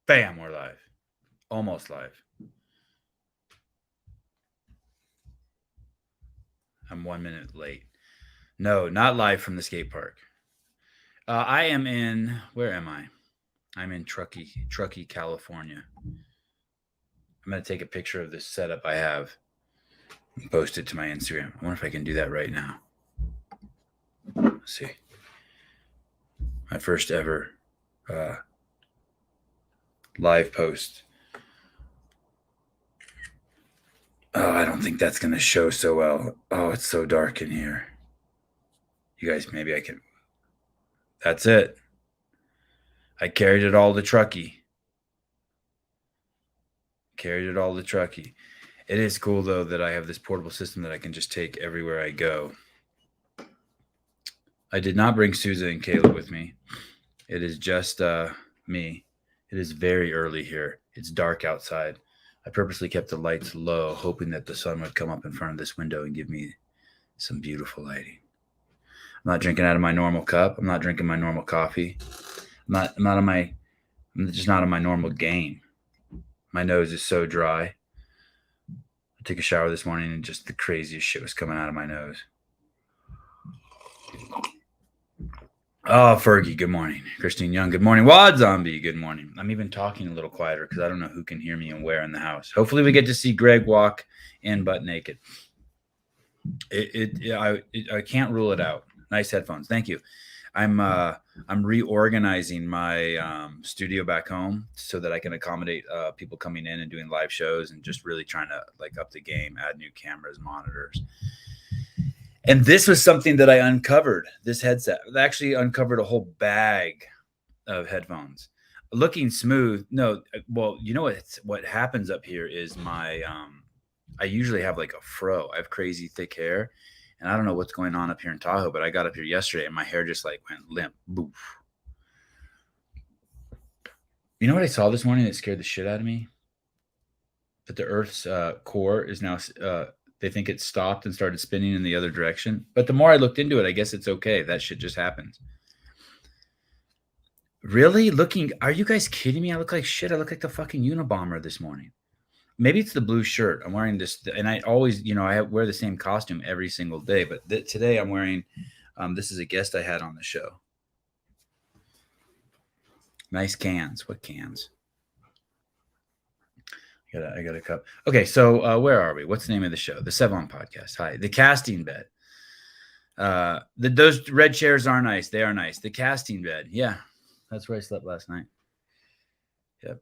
Bam, we're live. Almost live. I'm 1 minute late. No, not live from the skate park. I am in, where am I? I'm in Truckee, California. I'm going to take a picture of this setup I have and post it to my Instagram. I wonder if I can do that right now. Let's see. My first ever live post. Oh, I don't think that's going to show so well. Oh, it's so dark in here. You guys, maybe I can. That's it. I carried it all to Truckee. It is cool, though, that I have this portable system that I can just take everywhere I go. I did not bring Souza and Kayla with me. It is just me. It is very early here. It's dark outside. I purposely kept the lights low, hoping that the sun would come up in front of this window and give me some beautiful lighting. I'm not drinking out of my normal cup. I'm not drinking my normal coffee. I'm just not on my normal game. My nose is so dry. I took a shower this morning and just the craziest shit was coming out of my nose. Oh, Fergie, good morning. Christine Young, good morning. Wad Zombie, good morning. I'm even talking a little quieter because I don't know who can hear me and where in the house. Hopefully we get to see Greg walk in butt naked. I can't rule it out. Nice headphones. Thank you. I'm reorganizing my studio back home so that I can accommodate people coming in and doing live shows and just really trying to up the game, add new cameras, monitors. And this was something that I uncovered, this headset. I actually uncovered a whole bag of headphones. Looking smooth. No, well, you know what happens up here is my I usually have like a fro. I have crazy thick hair. And I don't know what's going on up here in Tahoe, but I got up here yesterday and my hair just went limp. Boof. You know what I saw this morning that scared the shit out of me? That the Earth's core is now they think it stopped and started spinning in the other direction. But the more I looked into it, I guess it's okay. That shit just happens. Really? Are you guys kidding me? I look like shit. I look like the fucking Unabomber this morning. Maybe it's the blue shirt. I'm wearing this, and I always, I wear the same costume every single day. But today I'm wearing, this is a guest I had on the show. Nice cans. What cans? I got a cup. Okay, so where are we? What's the name of the show? The Sevan Podcast. Hi. The casting bed. Those red chairs are nice. They are nice. The casting bed. Yeah, that's where I slept last night. Yep.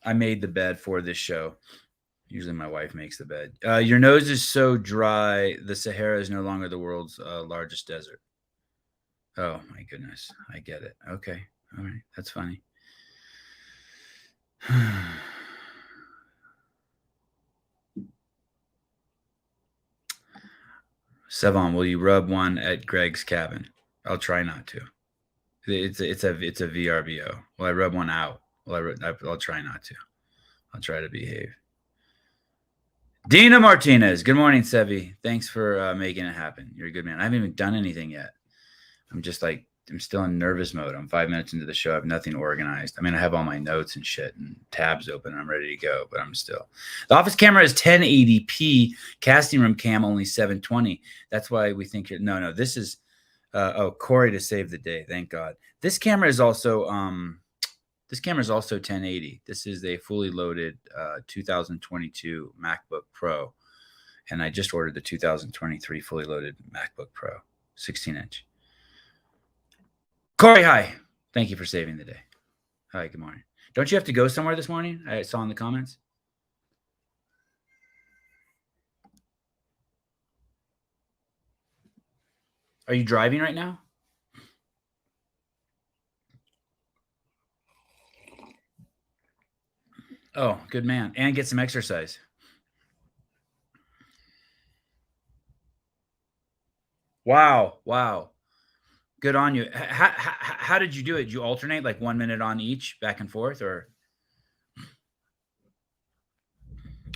I made the bed for this show. Usually my wife makes the bed. Your nose is so dry. The Sahara is no longer the world's largest desert. Oh, my goodness. I get it. Okay. All right. That's funny. Sevan, will you rub one at Greg's cabin? I'll try not to. It's a VRBO. Will I rub one out? I'll try not to. I'll try to behave. Dina Martinez. Good morning, Sevi. Thanks for making it happen. You're a good man. I haven't even done anything yet. I'm just I'm still in nervous mode. I'm 5 minutes into the show. I have nothing organized. I mean, I have all my notes and shit and tabs open. And I'm ready to go, but I'm still. The office camera is 1080p. Casting room cam only 720. That's why we think you're. No. This is. Corey to save the day. Thank God. This camera is also. This camera is also 1080. This is a fully loaded 2022 MacBook Pro, and I just ordered the 2023 fully loaded MacBook Pro, 16-inch. Corey, hi. Thank you for saving the day. Hi, good morning. Don't you have to go somewhere this morning? I saw in the comments. Are you driving right now? Oh, good man. And get some exercise. Wow. Good on you. How did you do it? Did you alternate like 1 minute on each, back and forth, or?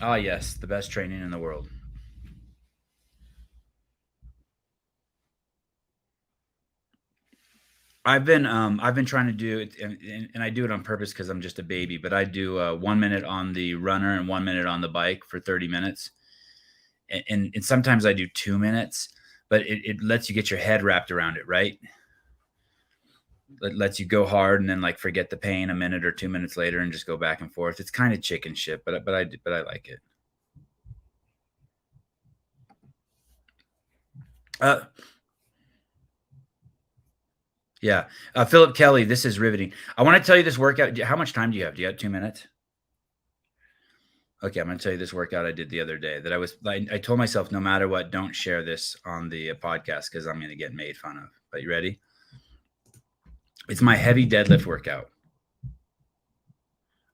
Ah, yes, the best training in the world. I've been trying to do it, and I do it on purpose because I'm just a baby. But I do 1 minute on the runner and 1 minute on the bike for 30 minutes, and sometimes I do 2 minutes. But it lets you get your head wrapped around it, right? It lets you go hard and then like forget the pain a minute or 2 minutes later and just go back and forth. It's kind of chicken shit, but I like it. Uh, yeah, Philip Kelly, this is riveting. I want to tell you this workout. How much time do you have? Do you have 2 minutes? Okay, I'm going to tell you this workout I did the other day that I told myself no matter what, don't share this on the podcast because I'm going to get made fun of. But you ready? It's my heavy deadlift workout.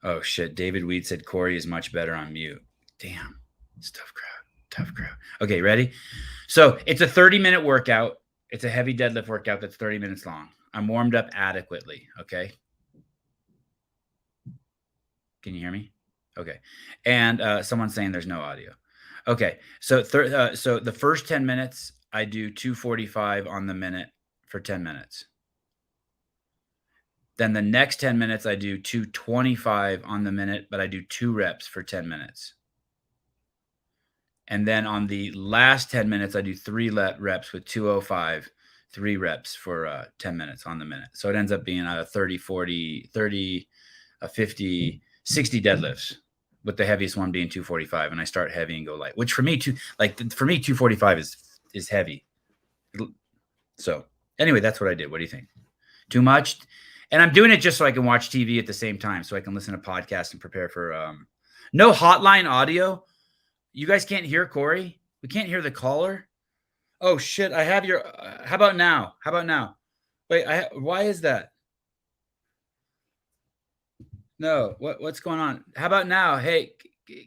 Oh shit! David Weed said Corey is much better on mute. Damn, it's tough crowd. Tough crowd. Okay, ready? So it's a 30-minute workout. It's a heavy deadlift workout that's 30 minutes long. I'm warmed up adequately. Okay. Can you hear me? Okay. And someone's saying there's no audio. Okay. So so the first 10 minutes, I do 245 on the minute for 10 minutes. Then the next 10 minutes, I do 225 on the minute, but I do 2 reps for 10 minutes. And then on the last 10 minutes, I do 3 reps with 205, 3 reps for 10 minutes on the minute. So it ends up being a 30, 40, 30, 50, 60 deadlifts, with the heaviest one being 245. And I start heavy and go light, which for me, 245 is heavy. So anyway, that's what I did. What do you think? Too much? And I'm doing it just so I can watch TV at the same time, so I can listen to podcasts and prepare for no hotline audio. You guys can't hear Corey? We can't hear the caller? Oh shit, I have your how about now? How about now? Wait, why is that? No, what's going on? How about now? Hey,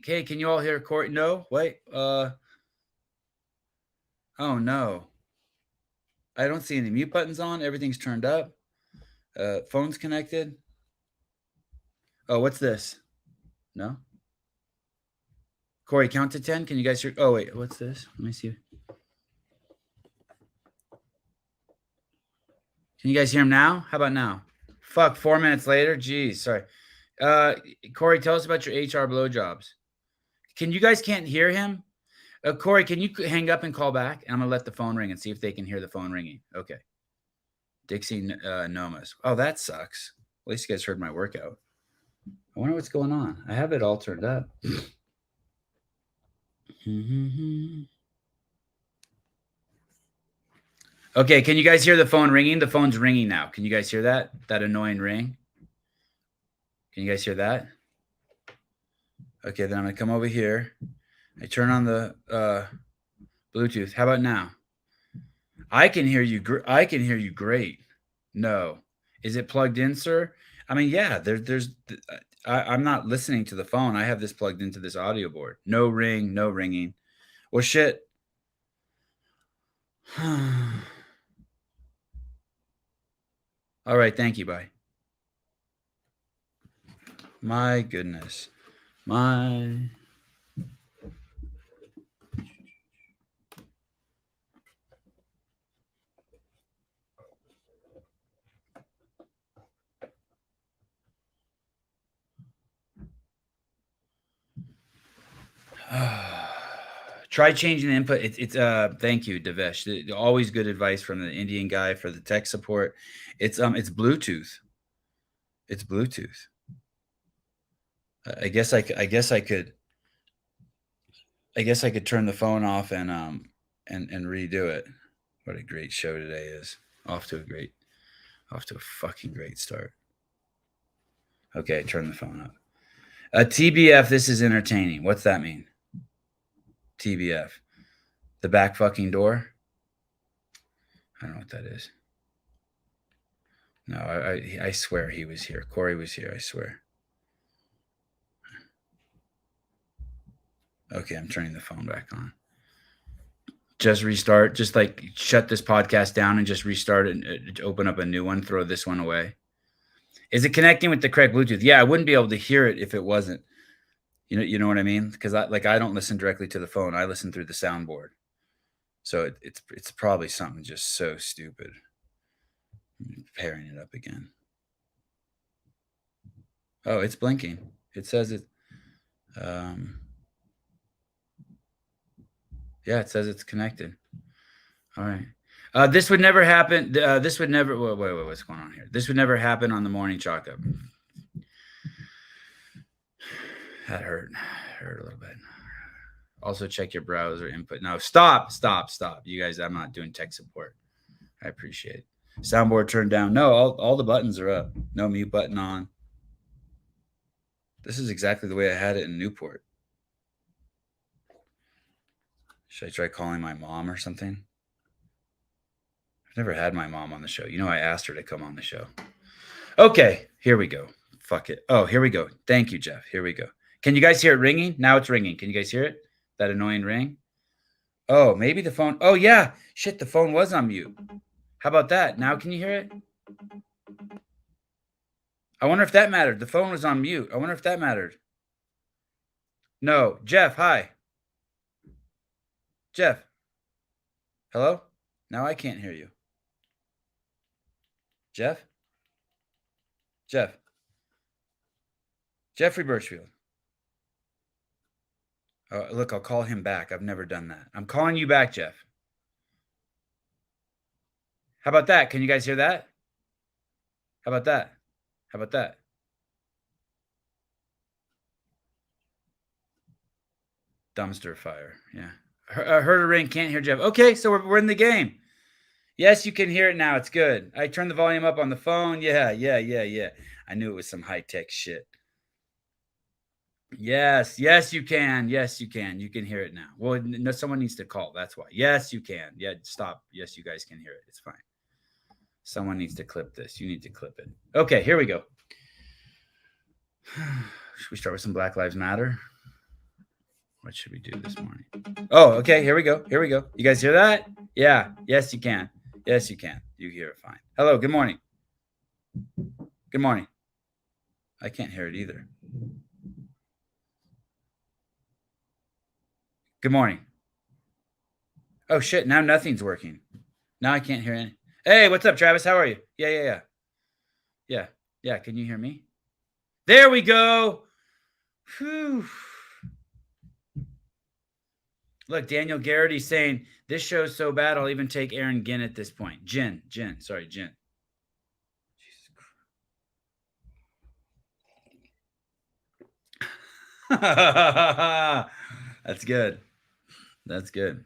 can you all hear Corey? No, wait. Oh no. I don't see any mute buttons on. Everything's turned up. Phone's connected. Oh, what's this? No? Corey, count to 10. Can you guys hear? Oh, wait. What's this? Let me see. Can you guys hear him now? How about now? Fuck, 4 minutes later? Jeez, sorry. Corey, tell us about your HR blowjobs. You guys can't hear him? Corey, can you hang up and call back? And I'm going to let the phone ring and see if they can hear the phone ringing. Okay. Dixie Nomas. Oh, that sucks. At least you guys heard my workout. I wonder what's going on. I have it all turned up. Okay, can you guys hear the phone ringing? The phone's ringing now. Can you guys hear that? That annoying ring? Can you guys hear that? Okay, then I'm going to come over here. I turn on the Bluetooth. How about now? I can hear you. I can hear you great. No. Is it plugged in, sir? I mean, yeah, I'm not listening to the phone. I have this plugged into this audio board. No ring, no ringing. Well, shit. All right. Thank you. Bye. My goodness. My. Try changing the input. It's thank you, Devesh. Always good advice from the Indian guy for the tech support. It's Bluetooth. It's Bluetooth. I guess I could turn the phone off and redo it. What a great show today is. Off to a fucking great start. Okay, turn the phone up. TBF, this is entertaining. What's that mean? TBF. The back fucking door? I don't know what that is. No, I swear he was here. Corey was here, I swear. Okay, I'm turning the phone back on. Just restart. Just like shut this podcast down and just restart it. Open up a new one. Throw this one away. Is it connecting with the correct Bluetooth? Yeah, I wouldn't be able to hear it if it wasn't. You know what I mean? Because I don't listen directly to the phone. I listen through the soundboard. So it's probably something just so stupid. I'm pairing it up again. Oh, it's blinking. It says it. Yeah, it says it's connected. All right. This would never happen. This would never. Wait, what's going on here? This would never happen on the morning chalk up. That hurt a little bit. Also, check your browser input. No, stop. You guys, I'm not doing tech support. I appreciate it. Soundboard turned down. No, all the buttons are up. No mute button on. This is exactly the way I had it in Newport. Should I try calling my mom or something? I've never had my mom on the show. You know, I asked her to come on the show. Okay, here we go. Fuck it. Oh, here we go. Thank you, Jeff. Here we go. Can you guys hear it ringing? Now it's ringing. Can you guys hear it? That annoying ring? Oh, maybe the phone. Oh, yeah. Shit, the phone was on mute. How about that? Now can you hear it? I wonder if that mattered. The phone was on mute. I wonder if that mattered. No. Jeff, hi. Jeff. Hello? Now I can't hear you. Jeff? Jeff. Jeffrey Birchfield. Oh, look, I'll call him back. I've never done that. I'm calling you back, Jeff. How about that? Can you guys hear that? How about that? How about that? Dumpster fire. Yeah. Heard a ring. Can't hear Jeff. Okay, so we're in the game. Yes, you can hear it now. It's good. I turned the volume up on the phone. Yeah. I knew it was some high-tech shit. Yes, you can. Yes, you can. You can hear it now. Well, no, someone needs to call. That's why. Yes, you can. Yeah, stop. Yes, you guys can hear it. It's fine. Someone needs to clip this. You need to clip it. Okay, here we go. Should we start with some Black Lives Matter? What should we do this morning? Oh, okay. Here we go. You guys hear that? Yeah. Yes, you can. Yes, you can. You hear it fine. Hello. Good morning. Good morning. I can't hear it either. Good morning. Oh, shit. Now nothing's working. Now I can't hear any. Hey, what's up, Travis? How are you? Yeah. Can you hear me? There we go. Whew. Look, Daniel Garrity's saying, this show's so bad, I'll even take Aaron Ginn at this point. Jen. Sorry, Jen. Jesus Christ. That's good.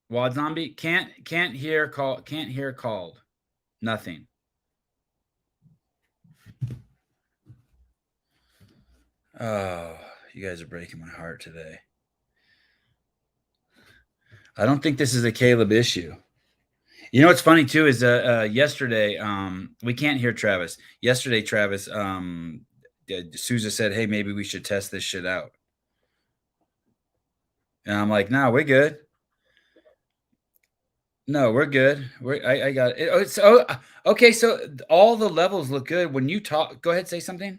Wad Zombie can't hear called. Nothing. Oh, you guys are breaking my heart today. I don't think this is a Caleb issue. You know what's funny too is yesterday we can't hear Travis. Yesterday, Travis, Souza said, "Hey, maybe we should test this shit out." And I'm like, "No, we're good. No, we're good. I got it. Okay. So all the levels look good. When you talk, go ahead, say something.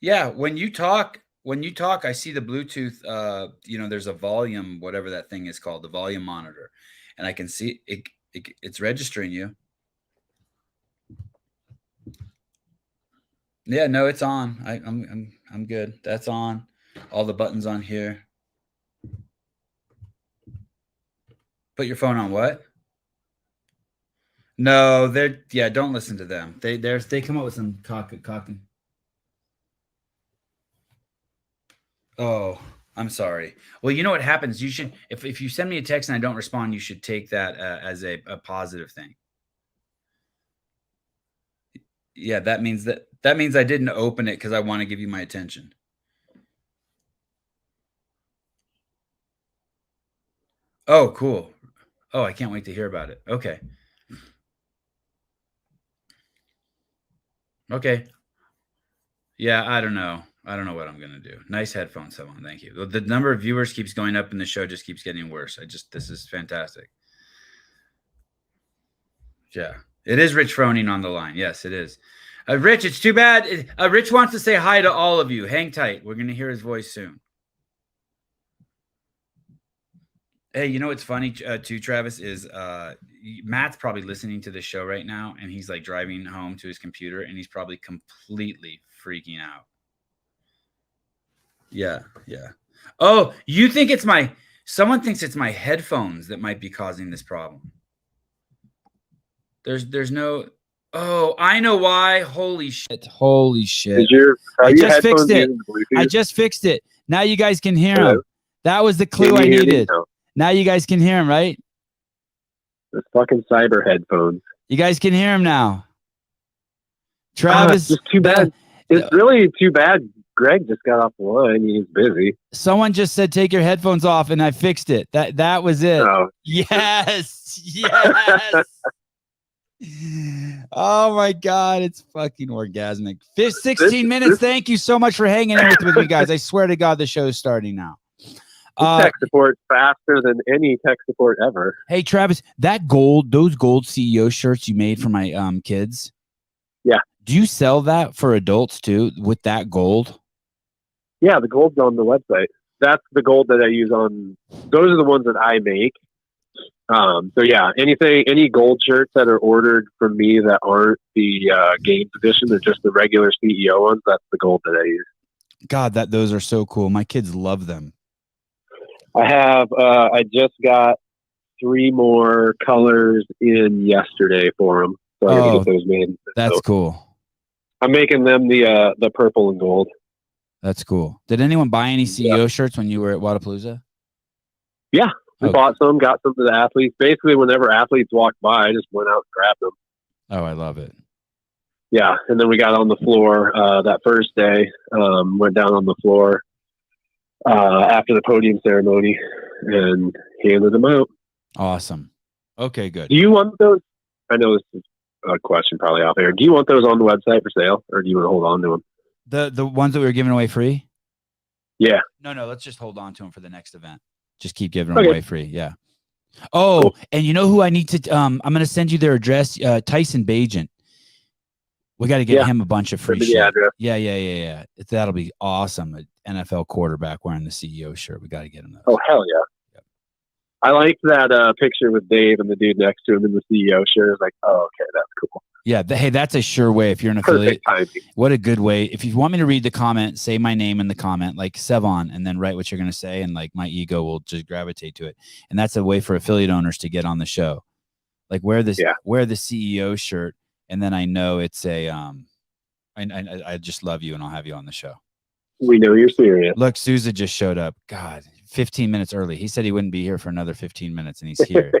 Yeah, when you talk, I see the Bluetooth. There's a volume, whatever that thing is called, the volume monitor, and I can see it. It's registering you. Yeah, no, it's on. I'm good. That's on. All the buttons on here. Put your phone on what? No, don't listen to them. They come up with some cocking. Oh, I'm sorry. Well, you know what happens? You should, if you send me a text and I don't respond, you should take that as a positive thing. Yeah, that means I didn't open it because I want to give you my attention. Oh, cool. Oh, I can't wait to hear about it. Okay. Yeah, I don't know what I'm gonna do. Nice headphones, Sevan. Thank you. The number of viewers keeps going up, and the show just keeps getting worse. This is fantastic. Yeah, it is Rich Froning on the line. Yes, it is. Rich, it's too bad. Rich wants to say hi to all of you. Hang tight. We're gonna hear his voice soon. Hey, you know what's funny too, Travis, is Matt's probably listening to the show right now, and he's like driving home to his computer, and he's probably completely freaking out. Yeah, yeah. Oh, you think it's someone thinks it's my headphones that might be causing this problem. There's no. Oh, I know why. Holy shit. Holy shit. I just fixed it. I just fixed it. Now you guys can hear him. That was the clue I needed. Now you guys can hear him, right? The fucking cyber headphones. You guys can hear him now. Travis. It's just too bad. It's really too bad Greg just got off the line. He's busy. Someone just said, take your headphones off, and I fixed it. That was it. Oh. Yes. Yes. Oh my God. It's fucking orgasmic. 16 minutes. Thank you so much for hanging in with me, guys. I swear to God, the show is starting now. Tech support faster than any tech support ever. Hey, Travis, those gold CEO shirts you made for my kids. Yeah. Do you sell that for adults too with that gold? Yeah, the gold's on the website. That's the gold that I use on. Those are the ones that I make. So yeah, any gold shirts that are ordered from me that aren't the games edition, they're just the regular CEO ones. That's the gold that I use. God, those are so cool. My kids love them. I have. I just got 3 more colors in yesterday for them, so I'm gonna get those made. That's cool. I'm making them the purple and gold. That's cool. Did anyone buy any CEO shirts when you were at Wadapalooza? Yeah, we bought some, got some to the athletes. Basically, whenever athletes walked by, I just went out and grabbed them. Oh, I love it. Yeah, and then we got on the floor that first day. Went down on the floor after the podium ceremony and handed them out. Awesome. Okay, good. Do you want those? I know this is a question probably out there. Do you want those on the website for sale, or do you want to hold on to them? The ones that we were giving away free? Yeah. No, let's just hold on to them for the next event. Just keep giving them away free. Yeah. Oh, cool. And you know who I need to I'm going to send you their address, Tyson Bagent. We got to get him a bunch of free shit. Address. Yeah. That'll be awesome. An NFL quarterback wearing the CEO shirt. We got to get him those. Oh, hell yeah. I like that picture with Dave and the dude next to him in the CEO shirt. It's like, oh, okay, that's cool. Yeah, hey, that's a sure way if you're an affiliate. What a good way. If you want me to read the comment, say my name in the comment, like Sevan, and then write what you're going to say, and like my ego will just gravitate to it. And that's a way for affiliate owners to get on the show. Like wear the CEO shirt, and then I know it's a I just love you, and I'll have you on the show. We know you're serious. Look, Souza just showed up. God, 15 minutes early. He said he wouldn't be here for another 15 minutes, and he's here.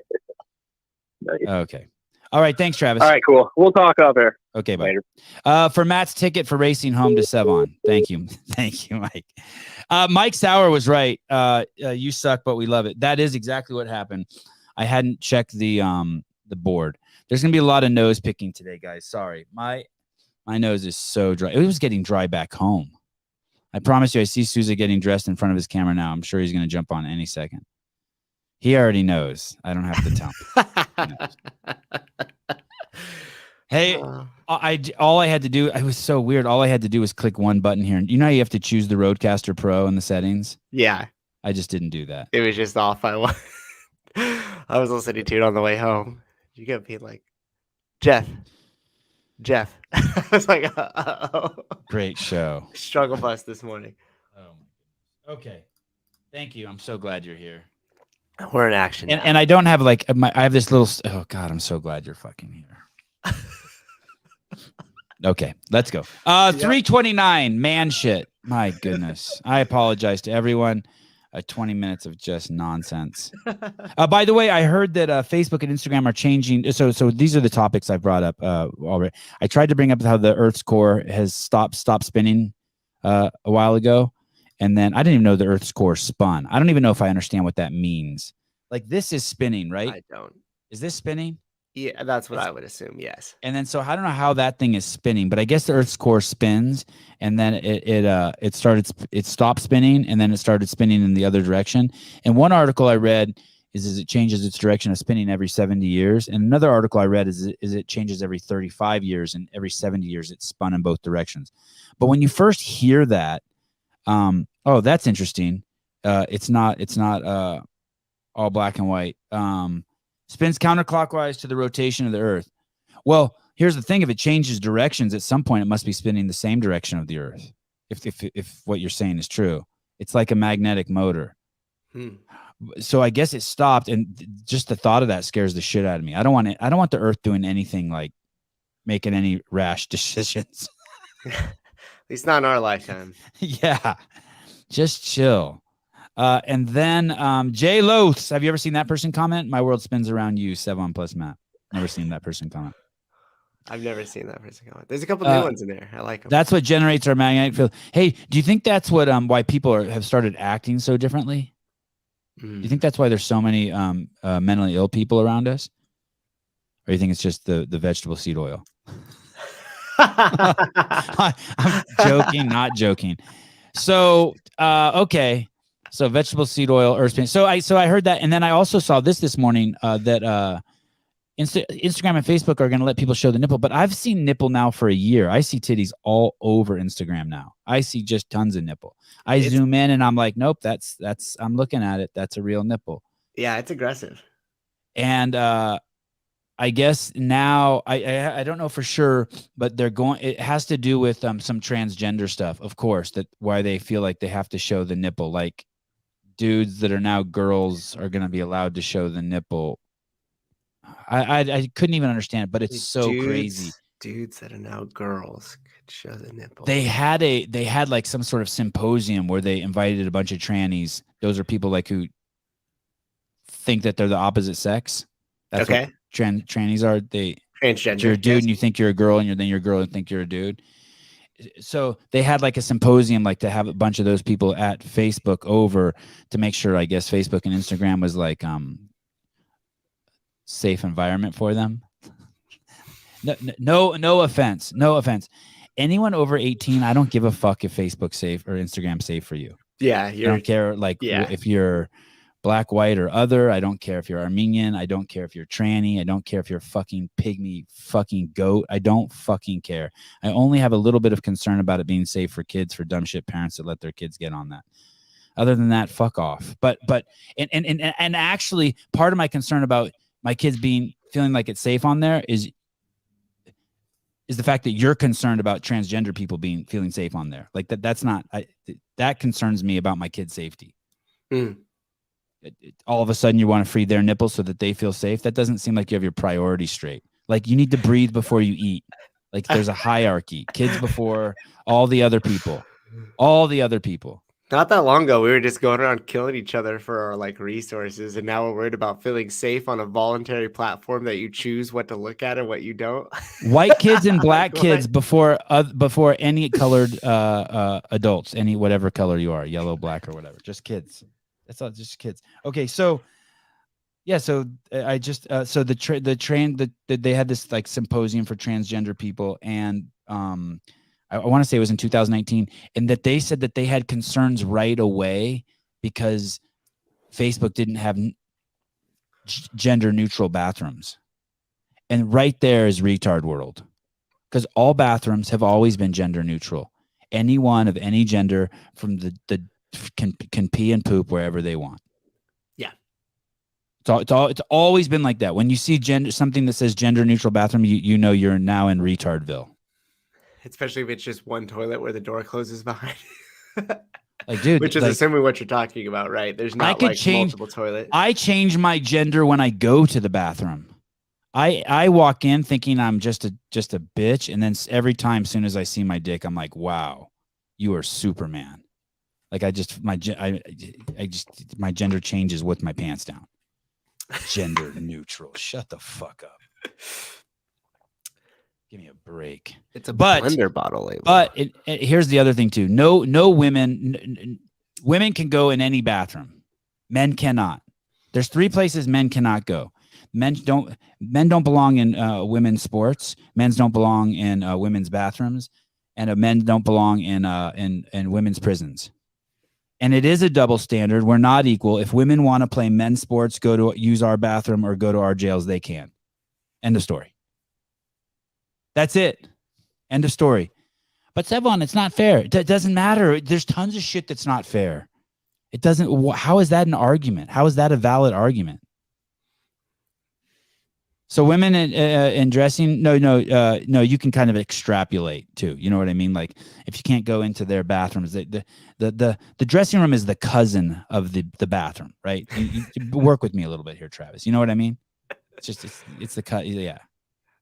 Nice. Okay. All right. Thanks, Travis. All right, cool. We'll talk off air. Okay, bye. Later. For Matt's ticket for racing home to Sevan. Thank you. Thank you, Mike. Mike Sauer was right. You suck, but we love it. That is exactly what happened. I hadn't checked the board. There's going to be a lot of nose picking today, guys. Sorry. My nose is so dry. It was getting dry back home. I promise you, I see Souza getting dressed in front of his camera now. I'm sure he's going to jump on any second. He already knows. I don't have to tell him. Hey, all I had to do, it was so weird. All I had to do was click one button here. And you know how you have to choose the Roadcaster Pro in the settings? Yeah. I just didn't do that. It was just off. I was listening to it on the way home. You kept being like, Jeff. I was like, uh-oh. Great show. Struggle bus this morning. Oh, okay. Thank you. I'm so glad you're here. We're in action. And I don't have I have this little, oh God, I'm so glad you're fucking here. Okay, let's go. 329, man shit. My goodness. I apologize to everyone. 20 minutes of just nonsense. By the way, I heard that Facebook and Instagram are changing. So these are the topics I brought up already. I tried to bring up how the Earth's core has stopped spinning a while ago. And then I didn't even know the Earth's core spun. I don't even know if I understand what that means. Like this is spinning, right? I don't. Is this spinning? Yeah, that's what I would assume. Yes. And then, so I don't know how that thing is spinning, but I guess the Earth's core spins, and then it stopped spinning, and then it started spinning in the other direction. And one article I read is it changes its direction of spinning every 70 years. And another article I read is it changes every 35 years, and every 70 years it's spun in both directions. But when you first hear that, oh, that's interesting. It's not all black and white. Spins counterclockwise to the rotation of the Earth. Well, here's the thing: if it changes directions, at some point it must be spinning the same direction of the Earth. If what you're saying is true, it's like a magnetic motor. So I guess it stopped, and just the thought of that scares the shit out of me. I don't want the Earth doing anything like making any rash decisions. At least not in our lifetime. Yeah, just chill. And then Jay Loths. Have you ever seen that person comment? My world spins around you, Sevan plus Matt. Never seen that person comment. I've never seen that person comment. There's a couple new ones in there. I like them. That's what generates our magnetic field. Hey, do you think that's what why people have started acting so differently? Do you think that's why there's so many mentally ill people around us? Or you think it's just the vegetable seed oil? I'm joking, not joking. So, okay. So vegetable seed oil, earth spin. So I heard that. And then I also saw this morning that Instagram and Facebook are going to let people show the nipple, but I've seen nipple now for a year. I see titties all over Instagram now. I see just tons of nipple. I zoom in and I'm like, nope, that's I'm looking at it. That's a real nipple. Yeah, it's aggressive. And I guess now I don't know for sure, but it has to do with some transgender stuff, of course, that why they feel like they have to show the nipple. Like dudes that are now girls are going to be allowed to show the nipple. I couldn't even understand it, but it's so crazy. Dudes that are now girls could show the nipple. They had like some sort of symposium where they invited a bunch of trannies. Those are people like who think that they're the opposite sex. That's okay. What trannies are. They transgender. You're a dude and you think you're a girl, and then you're a girl and think you're a dude. So they had like a symposium, like to have a bunch of those people at Facebook over to make sure, I guess, Facebook and Instagram was like safe environment for them. No offense. Anyone over 18, I don't give a fuck if Facebook's safe or Instagram's safe for you. Yeah, I don't care if you're black, white, or other. I don't care if you're Armenian. I don't care if you're tranny. I don't care if you're fucking pygmy fucking goat. I don't fucking care. I only have a little bit of concern about it being safe for kids, for dumb shit parents that let their kids get on that. Other than that, fuck off. But actually, part of my concern about my kids feeling like it's safe on there is the fact that you're concerned about transgender people feeling safe on there. Like that concerns me about my kids' safety. All of a sudden you want to free their nipples so that they feel safe. That doesn't seem like you have your priorities straight. Like you need to breathe before you eat. Like there's a hierarchy. Kids before all the other people. Not that long ago, we were just going around killing each other for our like resources, and now we're worried about feeling safe on a voluntary platform that you choose what to look at and what you don't. White kids and black kids before any colored adults, any whatever color you are, yellow, black, or whatever. Just kids. That's all. Just kids. Okay, so yeah, so I just so they had this like symposium for transgender people, and I want to say it was in 2019, and that they said that they had concerns right away because Facebook didn't have gender neutral bathrooms. And right there is retard world, because all bathrooms have always been gender neutral. Anyone of any gender from the can pee and poop wherever they want. Yeah. It's always been like that. When you see something that says gender neutral bathroom, you know you're now in retardville. Especially if it's just one toilet where the door closes behind. Like, dude, which is assuming what you're talking about, right? There's not multiple toilets. I change my gender when I go to the bathroom. I walk in thinking I'm just a bitch, and then every time, as soon as I see my dick, I'm like, wow, you are Superman. Like my gender changes with my pants down. Gender neutral. Shut the fuck up. Give me a break. It's a blender bottle label. But here's the other thing too. No women can go in any bathroom. Men cannot. There's 3 places men cannot go. Men don't belong in women's sports. Men don't belong in women's bathrooms, and men don't belong in women's prisons. And it is a double standard. We're not equal. If women want to play men's sports, go to use our bathroom or go to our jails, they can. End of story. That's it. End of story. But Sevan, it's not fair. It doesn't matter. There's tons of shit that's not fair. It doesn't. How is that an argument? How is that a valid argument? So women in dressing, no, you can kind of extrapolate too. You know what I mean? Like if you can't go into their bathrooms, the dressing room is the cousin of the bathroom, right? You work with me a little bit here, Travis. You know what I mean? It's just it's the cut. Yeah.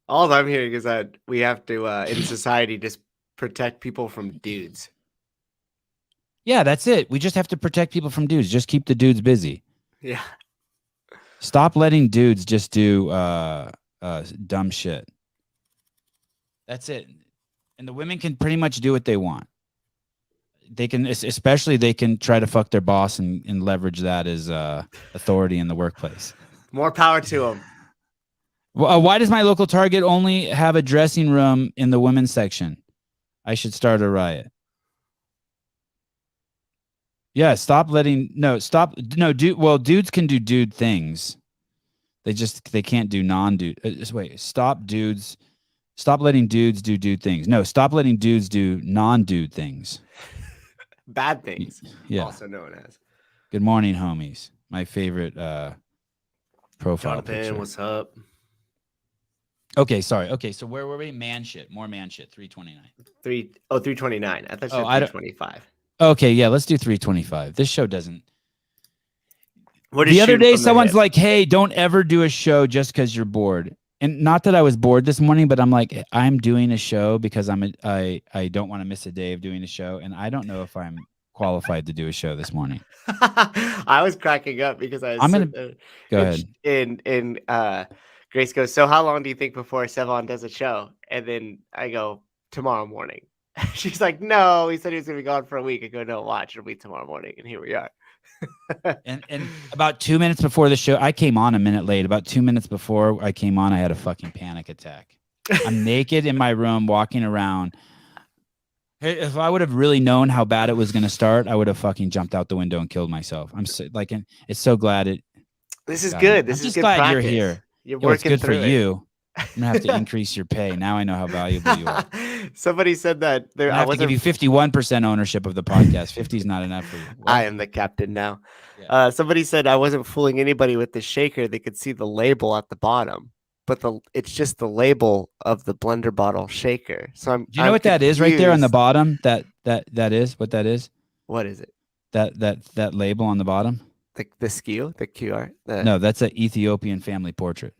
All I'm hearing is that we have to in society just protect people from dudes. Yeah, that's it. We just have to protect people from dudes. Just keep the dudes busy. Yeah. Stop letting dudes just do dumb shit. That's it. And the women can pretty much do what they want. They can, especially they can try to fuck their boss and leverage that as authority in the workplace. More power to them. Why does my local Target only have a dressing room in the women's section? I should start a riot. Yeah, dudes can do dude things. They can't do non-dude. Stop letting dudes do dude things. No, stop letting dudes do non-dude things. Bad things. Yeah. Also known as. Good morning, homies. My favorite profile Jonathan, picture. what's up? Okay, sorry. Okay, so where were we? Man shit. More man shit. 329. 329. I thought you said 325. Okay, yeah, let's do 325. This show doesn't. The other day, someone's like, hey, don't ever do a show just because you're bored. And not that I was bored this morning, but I'm like, I'm doing a show because I don't want to miss a day of doing a show. And I don't know if I'm qualified to do a show this morning. I was cracking up because I was go ahead. And Grace goes, so how long do you think before Sevan does a show? And then I go, tomorrow morning. She's like, no, he said he was going to be gone for a week. I go, no, watch, it'll be tomorrow morning. And here we are. and about 2 minutes before the show, I came on a minute late. About 2 minutes before I came on, I had a fucking panic attack. I'm naked in my room, walking around. Hey, if I would have really known how bad it was going to start, I would have fucking jumped out the window and killed myself. I'm so, like, it's so glad it. This is good. This I'm is just good glad practice. You're here. You're working working good through for it. you. I'm gonna have to increase your pay. Now I know how valuable you are. Somebody said that I have to give you 51% ownership of the podcast. 50 is not enough for you. What? I am the captain now. Yeah. Somebody said I wasn't fooling anybody with the shaker. They could see the label at the bottom, but it's just the label of the blender bottle shaker. So Do you know what that is right there on the bottom? That is what that is. What is it? That label on the bottom. The SKU, the QR. No, that's an Ethiopian family portrait.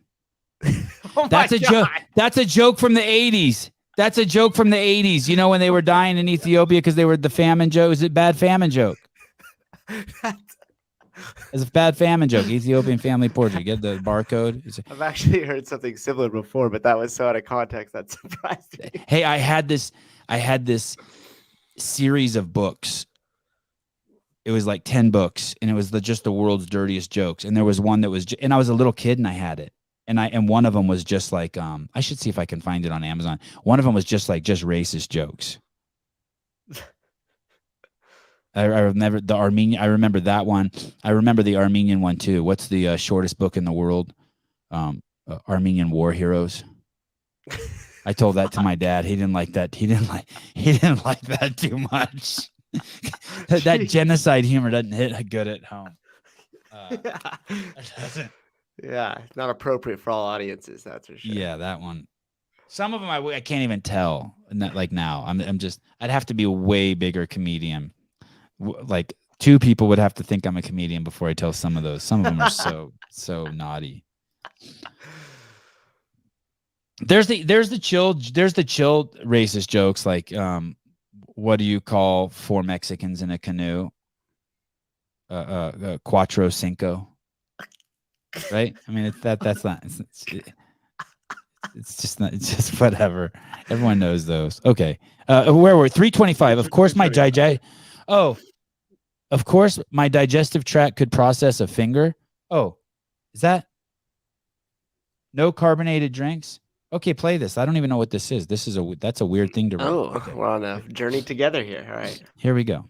Oh That's a joke. That's a joke from the 80s. That's a joke from the 80s. You know, when they were dying in Ethiopia because they were the famine joke. Is it bad famine joke? It's a bad famine joke. Ethiopian family portrait. You get the barcode. I've actually heard something similar before, but that was so out of context that surprised me. Hey, I had this series of books. It was like 10 books, and it was just the world's dirtiest jokes. And there was one that was, and I was a little kid, and I had it. And one of them was just like, I should see if I can find it on Amazon. One of them was just racist jokes. I remember the Armenian. I remember that one. I remember the Armenian one too. What's the shortest book in the world? Armenian War Heroes. I told that to my dad. He didn't like that. He didn't like that too much. That genocide humor doesn't hit good at home. Yeah, not appropriate for all audiences. That's for sure. Yeah, that one. Some of them I can't even tell. Like now, I'd have to be a way bigger comedian. Like 2 people would have to think I'm a comedian before I tell some of those. Some of them are so naughty. There's the chill racist jokes like what do you call 4 Mexicans in a canoe? Cuatro Cinco. Right? I mean, that's not. It's just whatever. Everyone knows those. Okay. Where were 325? Of course, my digestive tract could process a finger. Oh, is that no carbonated drinks? Okay, play this. I don't even know what this is. That's a weird thing to read. Oh, okay. We're on a journey together here. All right. Here we go.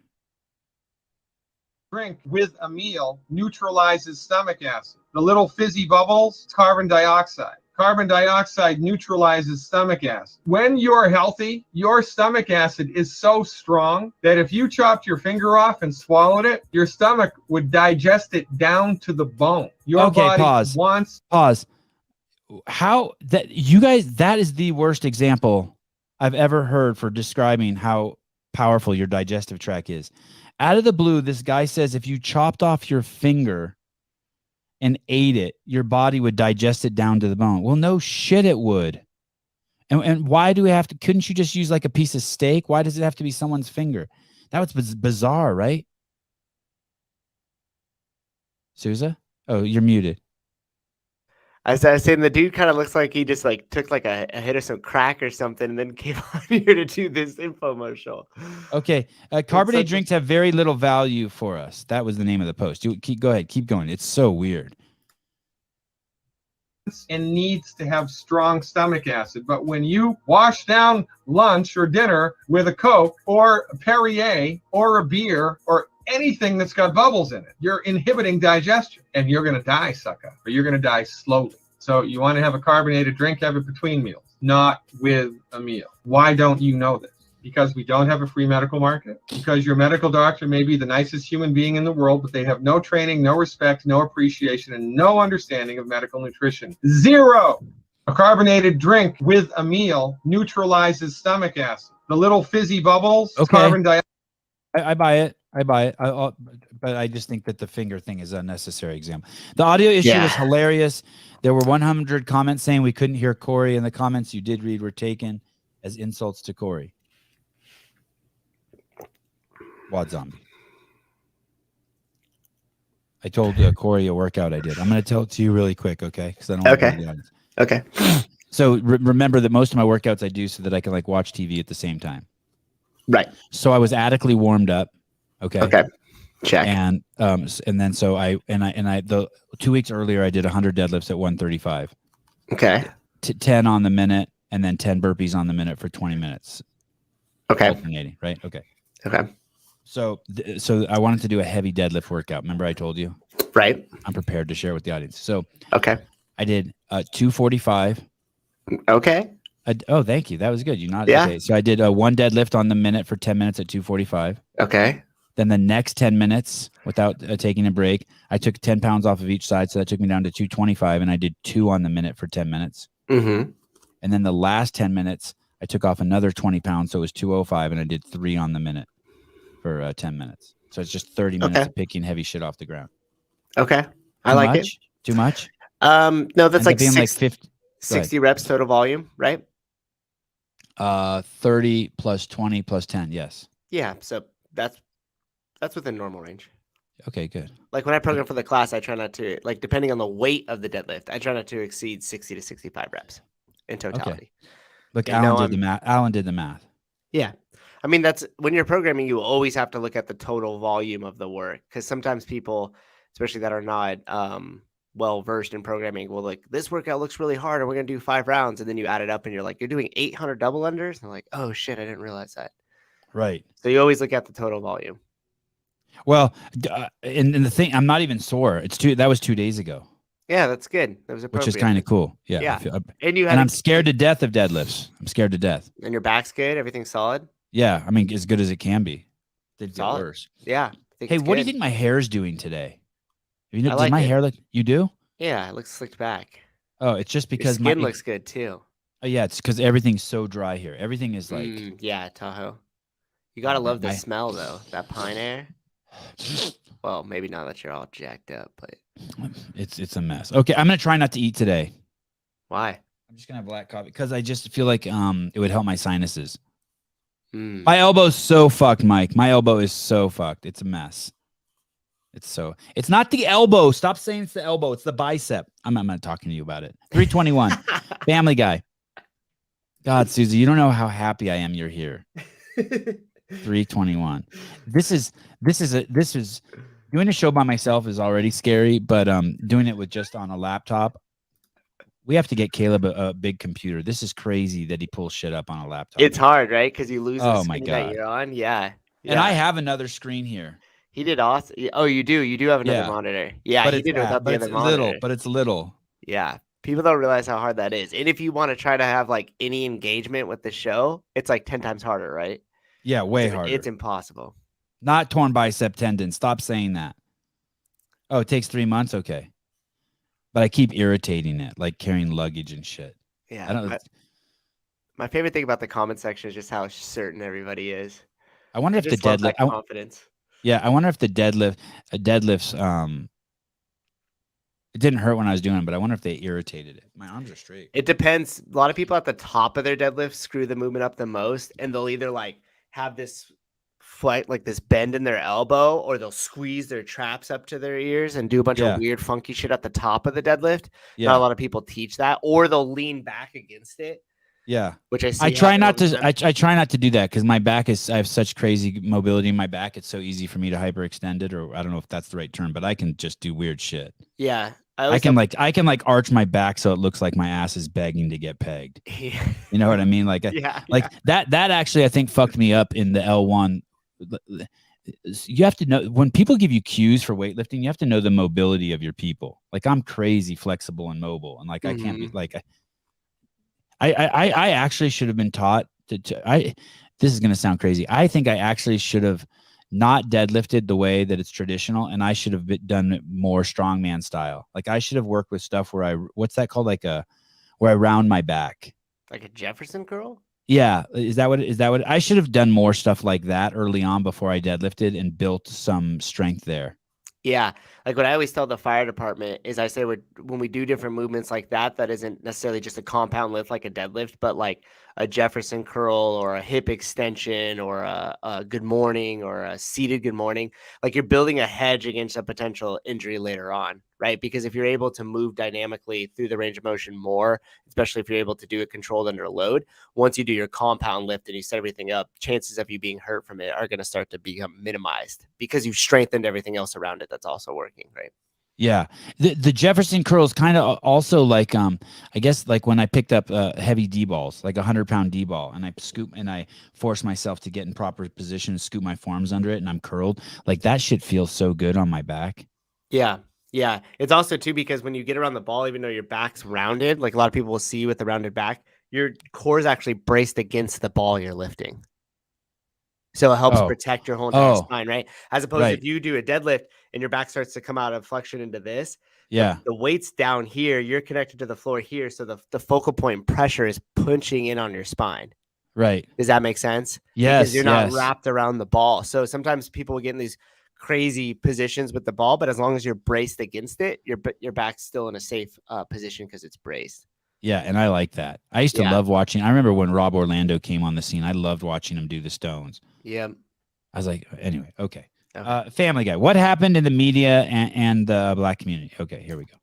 Drink with a meal neutralizes stomach acid. The little fizzy bubbles, carbon dioxide. carbon dioxide neutralizes stomach acid. When you're healthy, your stomach acid is so strong that if you chopped your finger off and swallowed it, your stomach would digest it down to the bone. Your body wants... Pause. How that you guys, that is the worst example I've ever heard for describing how powerful your digestive tract is. Out of the blue, this guy says if you chopped off your finger and ate it, your body would digest it down to the bone. Well, no shit, it would. And why do we have to? Couldn't you just use like a piece of steak? Why does it have to be someone's finger? That was bizarre, right? Sousa? Oh, you're muted. As I was saying, the dude kind of looks like he just like took like a hit of some crack or something and then came on here to do this infomercial. Okay. Carbonated drinks have very little value for us. That was the name of the post. Go ahead. Keep going. It's so weird. And needs to have strong stomach acid. But when you wash down lunch or dinner with a Coke or a Perrier or a beer or anything that's got bubbles in it, you're inhibiting digestion and you're going to die, sucker, or you're going to die slowly. So you want to have a carbonated drink, have it between meals, not with a meal. Why don't you know this? Because we don't have a free medical market? Because your medical doctor may be the nicest human being in the world, but they have no training, no respect, no appreciation, and no understanding of medical nutrition. Zero! A carbonated drink with a meal neutralizes stomach acid. The little fizzy bubbles, carbon dioxide. I buy it. But I just think that the finger thing is an unnecessary example. The audio issue was hilarious. There were 100 comments saying we couldn't hear Corey, and the comments you did read were taken as insults to Corey. Wad Zombie. I told Corey a workout I did. I'm going to tell it to you really quick, okay? Because I don't want to be honest. Okay. So remember that most of my workouts I do so that I can like watch TV at the same time. Right. So I was adequately warmed up. Okay. Okay. Check. And then so I 2 weeks earlier I did 100 deadlifts at 135. Okay. 10 on the minute and then 10 burpees on the minute for 20 minutes. Okay. Alternating, right? Okay. Okay. So I wanted to do a heavy deadlift workout. Remember I told you? Right. I'm prepared to share with the audience. So okay. I did 245. Okay. Oh, thank you. That was good. You nodded. Yeah. Okay. So I did one deadlift on the minute for 10 minutes at 245. Okay. Then the next 10 minutes without taking a break, I took 10 pounds off of each side. So that took me down to 225 and I did 2 on the minute for 10 minutes. Mm-hmm. And then the last 10 minutes, I took off another 20 pounds. So it was 205 and I did 3 on the minute for 10 minutes. So it's just 30 minutes of picking heavy shit off the ground. Okay. I like it. Too much? No, that's like, like 50, 60 reps total volume, right? 30 plus 20 plus 10. Yes. Yeah. So that's within normal range. Okay, good. Like when I program for the class, I try not to, like, depending on the weight of the deadlift, I try not to exceed 60 to 65 reps in totality. Okay. Look, Alan did the math. Yeah. I mean, that's when you're programming, you always have to look at the total volume of the work. Because sometimes people, especially that are not well versed in programming, will like, this workout looks really hard and we're going to do 5 rounds. And then you add it up and you're like, you're doing 800 double unders. And they're like, oh shit, I didn't realize that. Right. So you always look at the total volume. Well, and the thing, I'm not even sore. That was 2 days ago. Yeah, that's good. That was appropriate. Which is kind of cool. Yeah. Yeah. And I'm scared to death of deadlifts. I'm scared to death. And your back's good. Everything's solid. Yeah. I mean, as good as it can be. Did get worse. Yeah. Hey, what do you think my hair is doing today? Does like my hair look? You do? Yeah, it looks slicked back. Oh, it's just because your skin looks good too. Oh yeah, it's because everything's so dry here. Everything is like yeah, Tahoe. You gotta love the smell though. That pine air. Well, maybe not that you're all jacked up, but it's a mess. Okay, I'm gonna try not to eat today. Why? I'm just gonna have black coffee because I just feel like it would help my sinuses. My elbow's so fucked, Mike. My elbow is so fucked. It's a mess. It's not the elbow. Stop saying it's the elbow. It's the bicep. I'm not talking to you about it. 321. Family Guy. God, Susie, you don't know how happy I am you're here. 321. This is doing a show by myself is already scary, but doing it with just on a laptop. We have to get Caleb a big computer. This is crazy that he pulls shit up on a laptop. It's hard, right? Because you lose the my screen God. that you're on. Yeah. And I have another screen here. He did awesome. Oh, you do. You do have another monitor. Yeah, but he did it without the other monitor. But it's little. Yeah. People don't realize how hard that is. And if you want to try to have like any engagement with the show, it's like 10 times harder, right? Yeah, way harder. It's impossible. Not torn bicep tendon. Stop saying that. Oh, it takes 3 months? Okay. But I keep irritating it, like carrying luggage and shit. Yeah. I don't. My favorite thing about the comment section is just how certain everybody is. I wonder if the just love deadlift. that confidence. Yeah, I wonder if the deadlifts. It didn't hurt when I was doing it, but I wonder if they irritated it. My arms are straight. It depends. A lot of people at the top of their deadlift screw the movement up the most, and they'll either like have this flight, like this bend in their elbow, or they'll squeeze their traps up to their ears and do a bunch of weird, funky shit at the top of the deadlift. Yeah. Not a lot of people teach that, or they'll lean back against it. Yeah, which I see. I try not to. I try not to do that because my back is. I have such crazy mobility in my back. It's so easy for me to hyperextend it, or I don't know if that's the right term, but I can just do weird shit. Yeah, I can arch my back so it looks like my ass is begging to get pegged. You know what I mean? Like that actually I think fucked me up in the L1. You have to know when people give you cues for weightlifting, you have to know the mobility of your people. Like I'm crazy flexible and mobile, and like I can't be like. I actually should have been taught to this is going to sound crazy. I think I actually should have not deadlifted the way that it's traditional, and I should have done more strongman style. Like I should have worked with stuff where what's that called? Where I round my back. Like a Jefferson curl? Yeah. Is that what I should have done more stuff like that early on before I deadlifted and built some strength there. Yeah. Like what I always tell the fire department is I say when we do different movements like that isn't necessarily just a compound lift like a deadlift, but like a Jefferson curl or a hip extension or a good morning or a seated good morning. Like you're building a hedge against a potential injury later on, right? Because if you're able to move dynamically through the range of motion more, especially if you're able to do it controlled under load, once you do your compound lift and you set everything up, chances of you being hurt from it are going to start to become minimized because you've strengthened everything else around it that's also working, right? Yeah. The Jefferson curl is kind of also like, I guess like when I picked up heavy D balls, like 100-pound D ball, and I scoop and I force myself to get in proper position and scoop my forearms under it, and I'm curled. Like that shit feels so good on my back. Yeah. Yeah. It's also too, because when you get around the ball, even though your back's rounded, like a lot of people will see you with the rounded back, your core is actually braced against the ball you're lifting. So it helps protect your whole entire spine, right? As opposed to if you do a deadlift and your back starts to come out of flexion into this, the weight's down here, you're connected to the floor here. So the focal point pressure is punching in on your spine. Right. Does that make sense? Yes. Because you're not wrapped around the ball. So sometimes people will get in these crazy positions with the ball, but as long as you're braced against it, your back's still in a safe position because it's braced. Yeah, and I like that. I used to love watching. I remember when Rob Orlando came on the scene. I loved watching him do the stones. Yeah. I was like, anyway, okay. Family Guy. What happened in the media and the black community? Okay, here we go.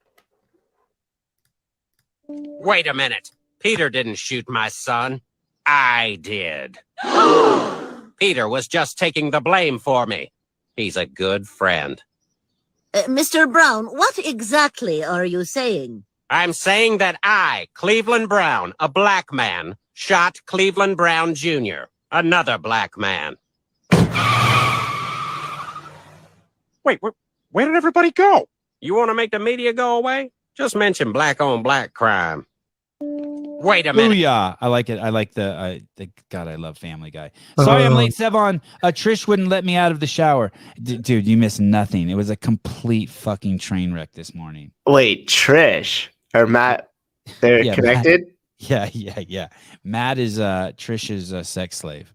Wait a minute. Peter didn't shoot my son. I did. Peter was just taking the blame for me. He's a good friend. Mr. Brown, what exactly are you saying? I'm saying that I, Cleveland Brown, a black man, shot Cleveland Brown Jr., another black man. Wait, where did everybody go? You want to make the media go away? Just mention black-on-black crime. Wait a minute. Booyah. I like it. I like the God, I love Family Guy. Sorry, I'm late, Sevan. Trish wouldn't let me out of the shower. Dude, you missed nothing. It was a complete fucking train wreck this morning. Wait, Trish or Matt, they're connected? Matt, yeah. Matt is Trish's sex slave.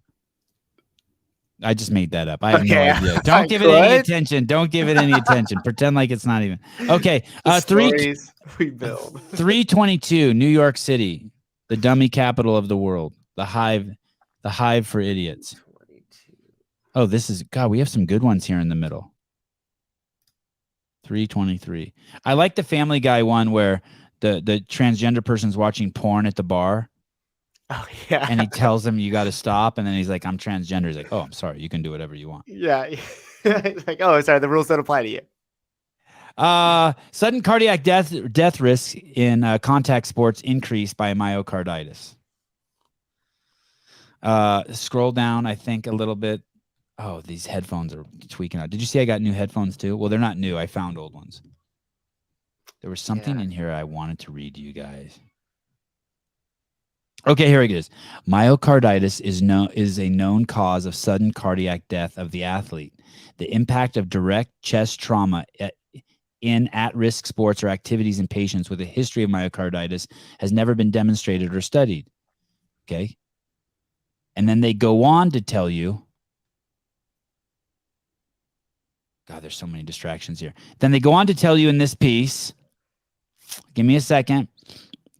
I just made that up. I have no idea. Don't give it any attention. Don't give it any attention. Pretend like it's not even. Okay. 322, New York City, the dummy capital of the world. The hive for idiots. Oh, this is God. We have some good ones here in the middle. 323. I like the Family Guy one where the transgender person's watching porn at the bar. Oh, yeah. And he tells them you got to stop. And then he's like, I'm transgender. He's like, oh, I'm sorry. You can do whatever you want. Yeah. It's like, oh, sorry. The rules don't apply to you. Sudden cardiac death risk in contact sports increased by myocarditis. Scroll down, I think, a little bit. Oh, these headphones are tweaking out. Did you see I got new headphones too? Well, they're not new. I found old ones. There was something in here I wanted to read to you guys. Okay, here it is. Myocarditis is a known cause of sudden cardiac death of the athlete. The impact of direct chest trauma in at-risk sports or activities in patients with a history of myocarditis has never been demonstrated or studied. Okay. And then they go on to tell you, God, there's so many distractions here. Then they go on to tell you in this piece, give me a second.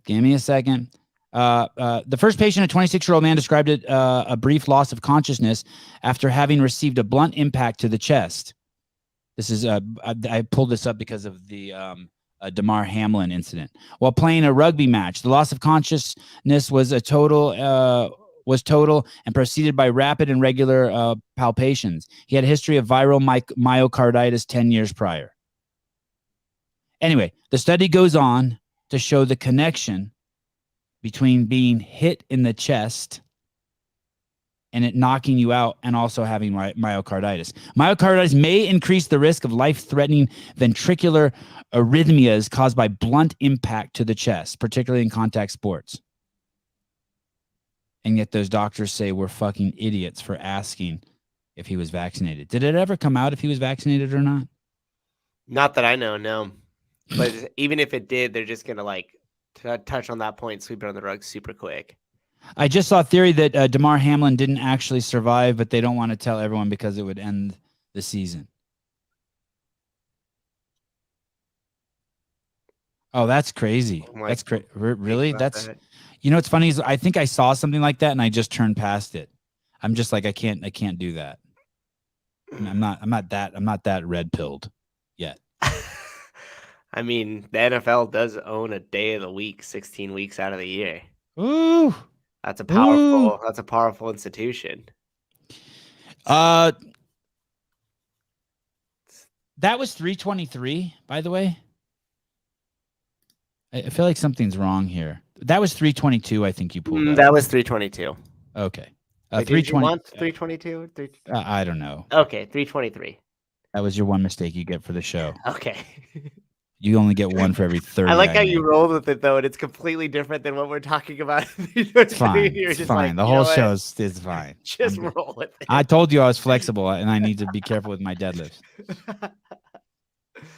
The first patient, a 26-year-old man, described it a brief loss of consciousness after having received a blunt impact to the chest. This is I pulled this up because of the Damar Hamlin incident. While playing a rugby match, the loss of consciousness was total and proceeded by rapid and regular palpations. He had a history of viral myocarditis 10 years prior. Anyway, the study goes on to show the connection between being hit in the chest and it knocking you out and also having myocarditis. Myocarditis may increase the risk of life-threatening ventricular arrhythmias caused by blunt impact to the chest, particularly in contact sports. And yet those doctors say we're fucking idiots for asking if he was vaccinated. Did it ever come out if he was vaccinated or not? Not that I know, no. But even if it did, they're just going to touch on that point, sweep it on the rug super quick. I just saw a theory that Damar Hamlin didn't actually survive, but they don't want to tell everyone because it would end the season. Oh, that's crazy. That's crazy. Really? That's that. You know what's funny is I think I saw something like that and I just turned past it. I'm just like I can't do that. I'm not that red pilled yet. I mean, the NFL does own a day of the week, 16 weeks out of the year. Ooh. That's a powerful institution. That was 323, by the way. I feel like something's wrong here. That was 322, I think you pulled up. That was 322. Okay. 320. 322? I don't know. Okay, 323. That was your one mistake you get for the show. Okay. You only get one for every 30. I like how you rolled with it, though, and it's completely different than what we're talking about. It's fine. It's fine. Like, the whole show is fine. Just roll with it. I told you I was flexible, and I need to be careful with my deadlifts.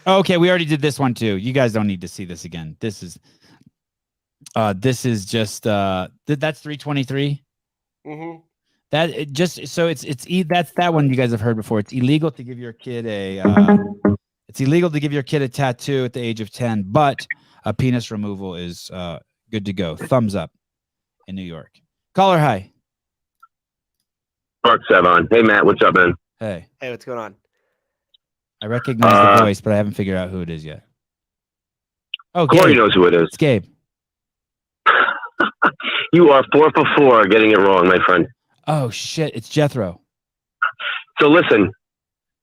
Okay, we already did this one, too. You guys don't need to see this again. This is just that's 323. Mm-hmm. That it just so that's that one you guys have heard before. It's illegal to give your kid a tattoo at the age of 10, but a penis removal is good to go. Thumbs up in New York. Caller, hi. Mark Sevan. Hey, Matt. What's up, man? Hey, what's going on? I recognize the voice, but I haven't figured out who it is yet. Oh, Corey knows who it is. It's Gabe. You are 4 for 4 getting it wrong, my friend. Oh, shit. It's Jethro. So listen,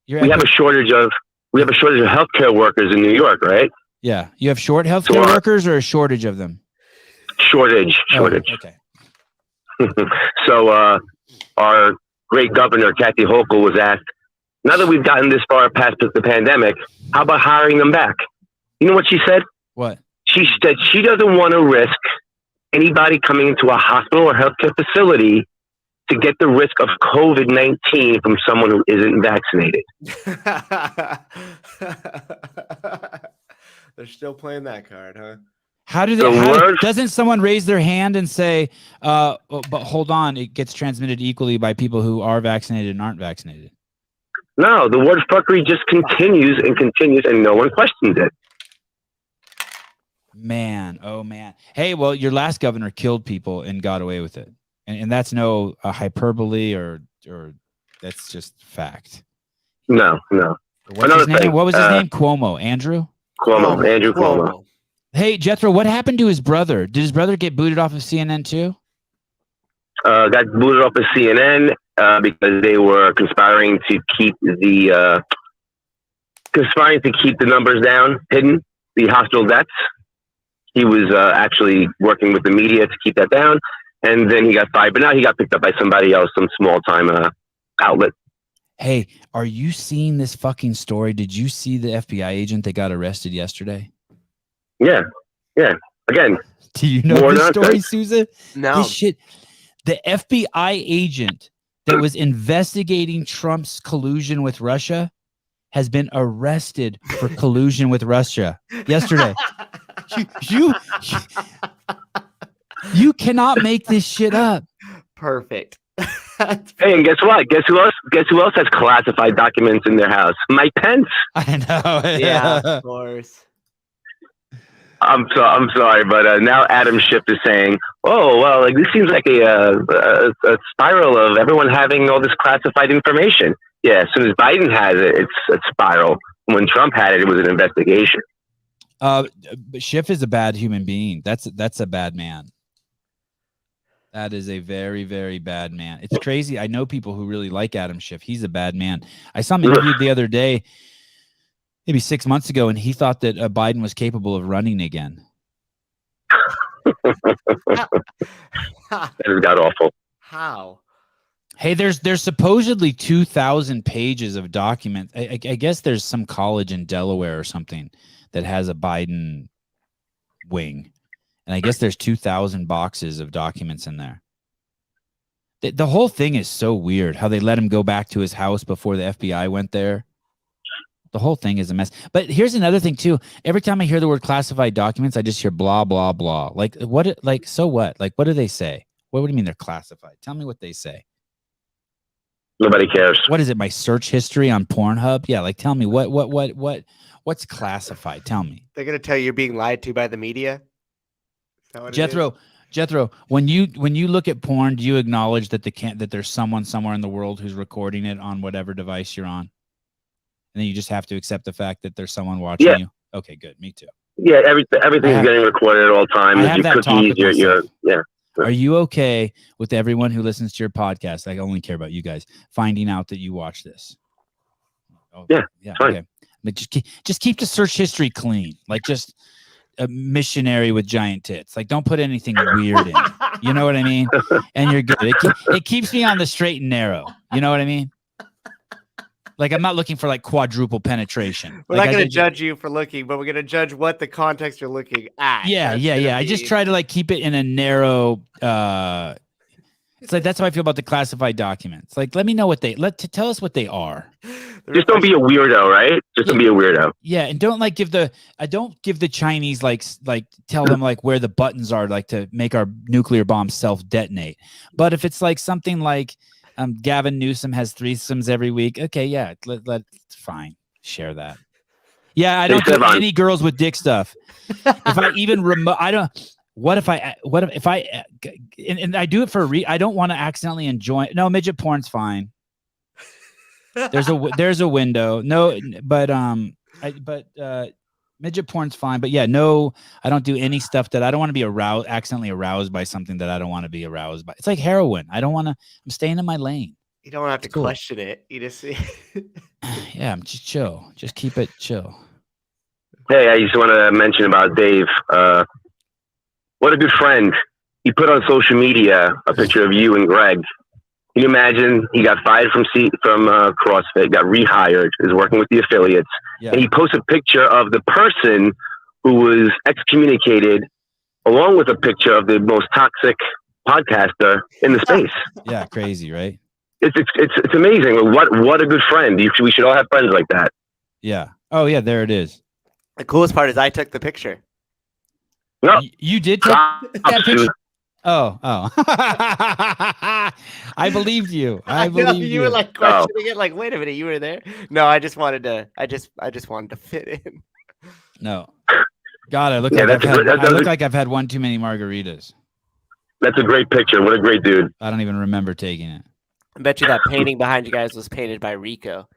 we have a shortage of healthcare workers in New York, right? Yeah. You have short healthcare workers or a shortage of them? Shortage. Oh, okay. So our great governor, Kathy Hochul, was asked, now that we've gotten this far past the pandemic, how about hiring them back? You know what she said? What? She said she doesn't want to risk anybody coming into a hospital or healthcare facility to get the risk of COVID-19 from someone who isn't vaccinated. They're still playing that card, huh? How do they? Doesn't someone raise their hand and say, but hold on, it gets transmitted equally by people who are vaccinated and aren't vaccinated? No, the word fuckery just continues and continues, and no one questions it. Man, oh man. Hey, well, your last governor killed people and got away with it. And that's no hyperbole or that's just fact. No. What was his name? Cuomo. Andrew? Andrew Cuomo. Hey, Jethro, what happened to his brother? Did his brother get booted off of CNN too? Got booted off of CNN because they were conspiring to keep the numbers down, hidden, the hospital deaths. He was actually working with the media to keep that down. And then he got fired, but now he got picked up by somebody else, some small-time outlet. Hey, are you seeing this fucking story? Did you see the FBI agent that got arrested yesterday? Yeah. Again, Do you know more this nonsense. story, Susan? No. This shit. The FBI agent that was investigating Trump's collusion with Russia has been arrested for collusion with Russia yesterday. You cannot make this shit up. Perfect. Hey, and guess what? Guess who else? Guess who else has classified documents in their house? Mike Pence. I know. Yeah, of course. I'm sorry, but now Adam Schiff is saying, "Oh, well, like this seems like a spiral of everyone having all this classified information." Yeah, as soon as Biden has it, it's a spiral. When Trump had it, it was an investigation. But Schiff is a bad human being. That's a bad man. That is a very, very bad man. It's crazy. I know people who really like Adam Schiff. He's a bad man. I saw him interviewed the other day, maybe 6 months ago, and he thought that Biden was capable of running again. That has got awful. How? Hey, there's supposedly 2,000 pages of documents. I guess there's some college in Delaware or something that has a Biden wing. And I guess there's 2,000 boxes of documents in there. The whole thing is so weird, how they let him go back to his house before the FBI went there. The whole thing is a mess. But here's another thing, too. Every time I hear the word classified documents, I just hear blah, blah, blah. Like, what? Like, so what? Like, what do they say? What do you mean they're classified? Tell me what they say. Nobody cares. What is it? My search history on Pornhub? Yeah, like, tell me what's classified? Tell me. They're gonna tell you you're being lied to by the media. Jethro, when you look at porn, do you acknowledge that that there's someone somewhere in the world who's recording it on whatever device you're on? And then you just have to accept the fact that there's someone watching you. Okay, good. Me too. Yeah, everything's getting recorded at all times. Your cookies, yeah. Are you okay with everyone who listens to your podcast? I only care about you guys finding out that you watch this. Oh, yeah. Okay. But just keep the search history clean. Like just a missionary with giant tits. Like don't put anything weird in. You know what I mean? And you're good. It keeps me on the straight and narrow. You know what I mean? Like I'm not looking for like quadruple penetration. We're not going to judge you for looking, but we're going to judge what the context you're looking at. Yeah. I just try to like keep it in a narrow. It's like that's how I feel about the classified documents. Like, let me know what tell us what they are. Just don't be a weirdo, right? Just don't be a weirdo. Yeah, and don't like don't give the Chinese like tell them like where the buttons are like to make our nuclear bomb self detonate. But if it's like something like Gavin Newsom has threesomes every week, okay, yeah, let fine, share that. Yeah, I don't do any girls with dick stuff. If I even I don't. What if I and I do it for I don't want to accidentally enjoy. No, midget porn's fine. There's a window. No, but midget porn's fine. But yeah, no, I don't do any stuff that I don't want to be accidentally aroused by something that I don't want to be aroused by. It's like heroin. I don't want to. I'm staying in my lane. You don't have to question it. You just yeah, I'm just chill. Just keep it chill. Hey, I just want to mention about Dave. What a good friend. He put on social media a picture of you and Greg. Can you imagine? He got fired from CrossFit, got rehired, is working with the affiliates. Yeah. And he posts a picture of the person who was excommunicated along with a picture of the most toxic podcaster in the space. Yeah, crazy, right? It's amazing. What a good friend. We should all have friends like that. Yeah. Oh, yeah, there it is. The coolest part is I took the picture. No, you did take that picture. Oh! I believed you. I believed you. You were like questioning it, like, wait a minute, you were there? No, I just wanted to. I just wanted to fit in. No, God, I look like I've had one too many margaritas. That's a great picture. What a great dude. I don't even remember taking it. I bet you that painting behind you guys was painted by Rico.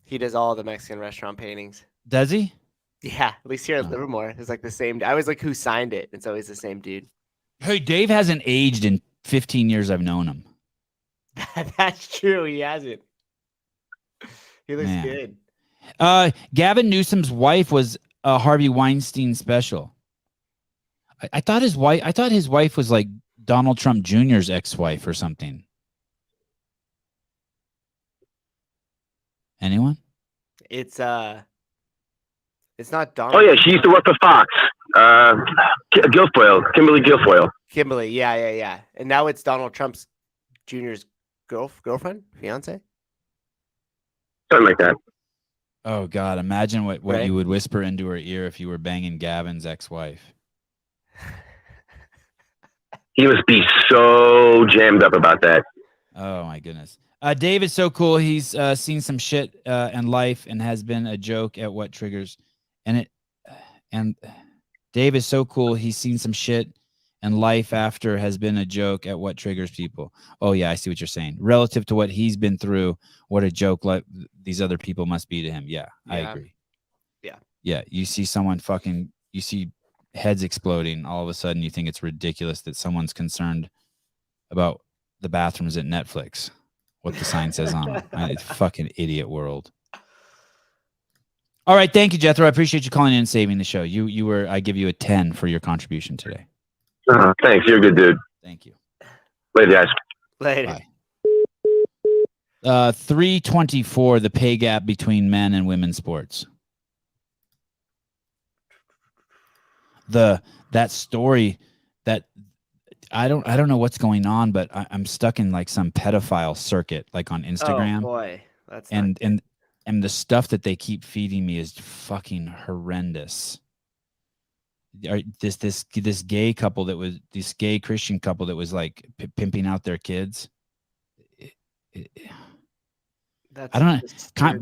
He does all the Mexican restaurant paintings. Does he? Yeah, at least here at Livermore, it's like the same. I was like, who signed it? It's always the same dude. Hey, Dave hasn't aged in 15 years I've known him. That's true. He hasn't. He looks good. Gavin Newsom's wife was a Harvey Weinstein special. I thought his wife was like Donald Trump Jr.'s ex-wife or something. Anyone? It's It's not Donald. Oh yeah, she used to work for Fox. Guilfoyle, Kimberly Guilfoyle. Kimberly, yeah. And now it's Donald Trump's Jr.'s girlfriend, fiance. Something like that. Oh God! Imagine what Right? you would whisper into her ear if you were banging Gavin's ex-wife. He must be so jammed up about that. Oh my goodness. Dave is so cool. He's seen some shit in life and has been a joke at what triggers. And Dave is so cool. He's seen some shit and life after has been a joke at what triggers people. Oh yeah, I see what you're saying. Relative to what he's been through, what a joke like these other people must be to him. Yeah, I agree. Yeah. You see someone you see heads exploding. All of a sudden you think it's ridiculous that someone's concerned about the bathrooms at Netflix. What the sign says on them. It's fucking idiot world. All right. Thank you, Jethro. I appreciate you calling in and saving the show. I give you a 10 for your contribution today. Thanks. You're a good dude. Thank you. Later, guys. Later. Bye. 324, the pay gap between men and women's sports. That story that I don't know what's going on, but I'm stuck in like some pedophile circuit, like on Instagram. Oh boy, that's and the stuff that they keep feeding me is fucking horrendous. This gay couple that was this gay Christian couple that was like pimping out their kids. I don't know.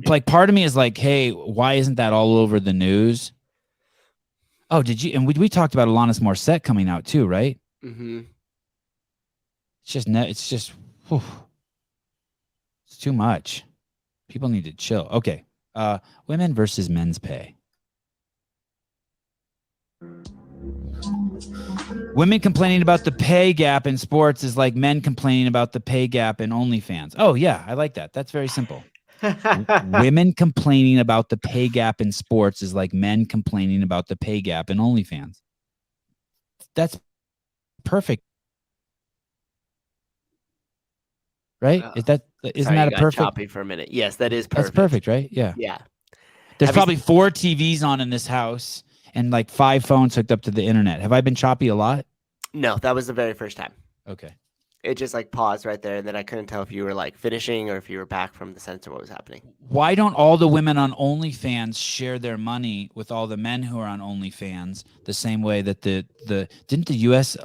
Like part of me is like, hey, why isn't that all over the news? Oh, did you? And we talked about Alanis Morissette coming out too, right? Mm-hmm. It's just, whew, it's too much. People need to chill. Okay. Women versus men's pay. Women complaining about the pay gap in sports is like men complaining about the pay gap in OnlyFans. Oh yeah, I like that. That's very simple. Women complaining about the pay gap in sports is like men complaining about the pay gap in OnlyFans. That's perfect. Right? Isn't that a perfect? Choppy for a minute. Yes, that is perfect. That's perfect, right? Yeah. Yeah. There's probably 4 TVs on in this house and like 5 phones hooked up to the internet. Have I been choppy a lot? No, that was the very first time. Okay. It just like paused right there, and then I couldn't tell if you were like finishing or if you were back from the sense of what was happening. Why don't all the women on OnlyFans share their money with all the men who are on OnlyFans the same way that didn't the U.S.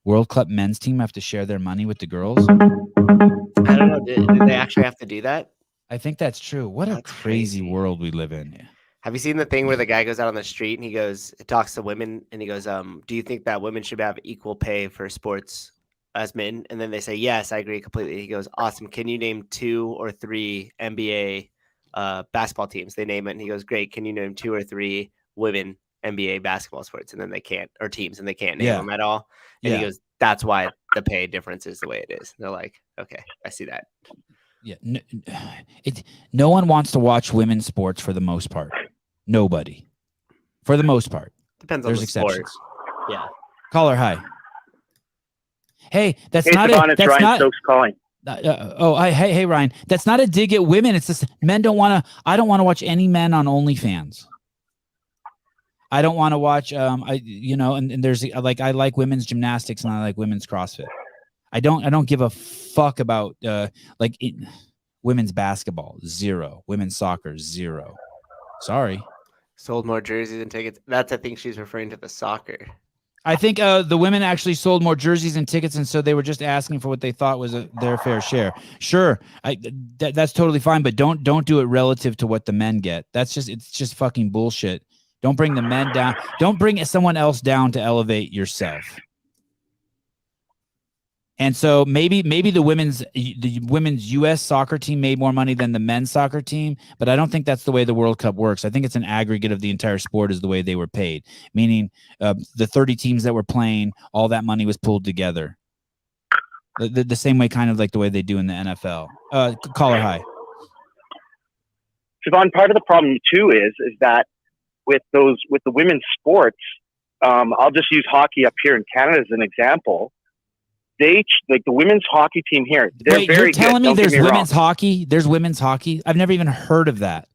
World Cup men's team have to share their money with the girls? I don't know. Did they actually have to do that? I think that's true. What a crazy world we live in. Have you seen the thing where the guy goes out on the street and he talks to women and he goes, do you think that women should have equal pay for sports as men? And then they say, yes, I agree completely. He goes, awesome. Can you name 2 or 3 NBA basketball teams? They name it. And he goes, great. Can you name 2 or 3 women NBA basketball sports? And then they can't, or teams, and they can't name them at all. And he goes, that's why the pay difference is the way it is. And they're like, okay, I see that. Yeah. No one wants to watch women's sports for the most part. Nobody. For the most part. Depends on the exceptions. Sport. Yeah. Caller, hi. Hey, that's hey, not Sevan, a. It's that's Ryan not. Stokes calling. Hey, Ryan. That's not a dig at women. It's just men don't want to. I don't want to watch any men on OnlyFans. I don't want to watch. And there's like I like women's gymnastics and I like women's CrossFit. I don't give a fuck about women's basketball. 0. Women's soccer 0. Sorry. Sold more jerseys and tickets. I think she's referring to the soccer. I think the women actually sold more jerseys and tickets, and so they were just asking for what they thought was their fair share. Sure, that's totally fine, but don't do it relative to what the men get. It's just fucking bullshit. Don't bring the men down. Don't bring someone else down to elevate yourself. And so maybe the women's U.S. soccer team made more money than the men's soccer team, but I don't think that's the way the World Cup works. I think it's an aggregate of the entire sport is the way they were paid, meaning the 30 teams that were playing, all that money was pulled together. The same way, kind of like the way they do in the NFL. Caller, hi. Sevan, part of the problem too is that with the women's sports, I'll just use hockey up here in Canada as an example. They like the women's hockey team here. They're very you're telling good. me there's women's hockey? There's women's hockey? I've never even heard of that.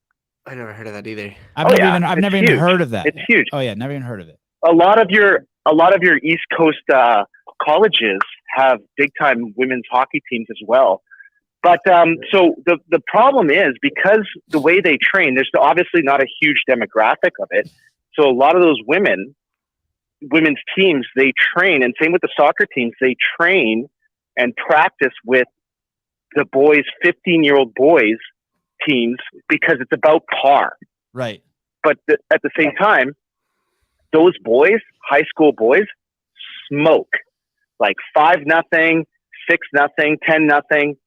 I never heard of that either. It's never huge. even heard of that. It's huge. Oh yeah, never even heard of it. A lot of your East Coast colleges have big time women's hockey teams as well. But so the problem is, because the way they train, there's obviously not a huge demographic of it. So a lot of those women's teams, they train, and same with the soccer teams, they train and practice with the boys, 15-year-old boys teams, because it's about par. Right. But at the same time, those boys, high school boys, smoke like 5-0, 6-0, 10-0.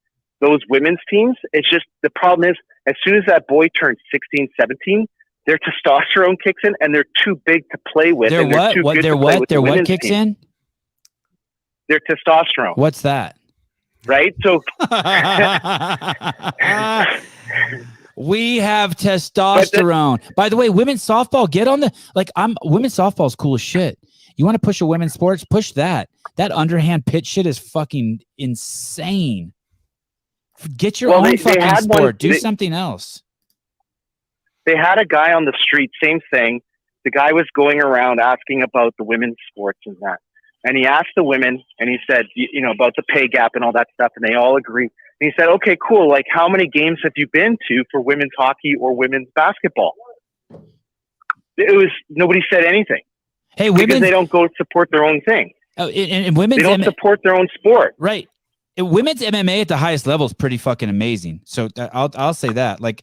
Those women's teams, it's just, the problem is, as soon as that boy turns 16, 17, their testosterone kicks in, and they're too big to play with. Their what? Their what kicks in? Their testosterone. What's that? Right? So we have testosterone. By the way, women's softball, get on the women's softball is cool as shit. You want to push a women's sports? Push that. That underhand pitch shit is fucking insane. Get your own fucking sport. Do something else. They had a guy on the street, same thing. The guy was going around asking about the women's sports and that. And he asked the women, and he said, about the pay gap and all that stuff, and they all agreed. And he said, okay, cool. Like, how many games have you been to for women's hockey or women's basketball? Nobody said anything. Hey, because they don't go support their own thing. Oh, and women's they don't support their own sport. Right. Women's MMA at the highest level is pretty fucking amazing. So I'll say that. Like,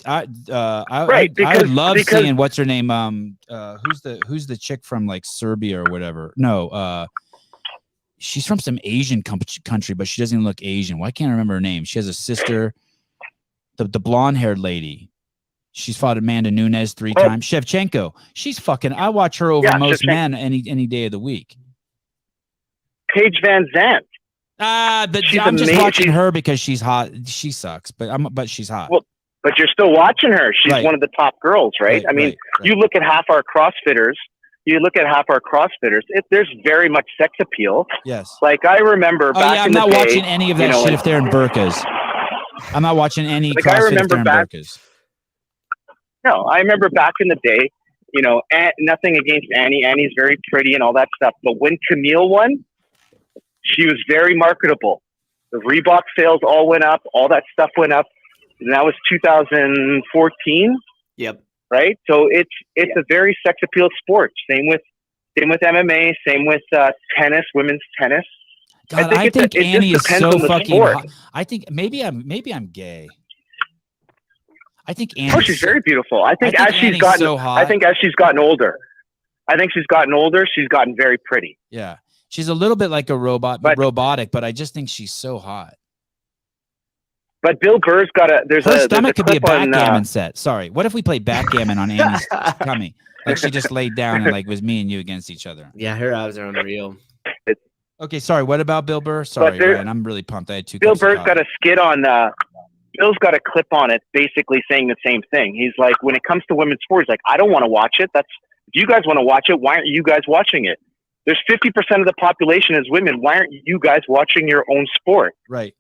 I would love seeing what's her name. Who's the chick from like Serbia or whatever? No, she's from some Asian country, but she doesn't even look Asian. Why can't I remember her name? She has a sister, the blonde haired lady. She's fought Amanda Nunes 3 times. Shevchenko. She's fucking. I watch her over most men any day of the week. Paige Van Zandt. I'm just watching her because she's hot. She sucks, but she's hot. Well, but you're still watching her. She's one of the top girls, right? I mean, you look at half our CrossFitters. There's very much sex appeal. Yes. Like I remember back in the day. I'm not watching any of that shit if they're in burqas. I'm not watching any CrossFit if they're in burqas. No, I remember back in the day. Nothing against Annie. Annie's very pretty and all that stuff. But when Camille won, she was very marketable. The Reebok sales all went up. All that stuff went up. And that was 2014. Yep. Right. So it's a very sex appeal sport. Same with MMA. Same with tennis, women's tennis. God, I think Annie is so fucking hot. I think maybe I'm gay. I think Annie. Oh, she's very beautiful. I think as she's gotten older, she's gotten very pretty. Yeah. She's a little bit like a robotic, but I just think she's so hot. But Bill Burr's got her stomach could be a backgammon set. Sorry. What if we played backgammon on Annie's tummy? Like she just laid down and like was me and you against each other. Yeah, her abs are unreal. Okay, sorry. What about Bill Burr? Sorry, Ryan, I'm really pumped. I had 2 Bill Burr's got a skit on Bill's got a clip on it basically saying the same thing. He's like, when it comes to women's sports, like, I don't want to watch it. If you guys want to watch it, why aren't you guys watching it? There's 50% of the population is women. Why aren't you guys watching your own sport? Right.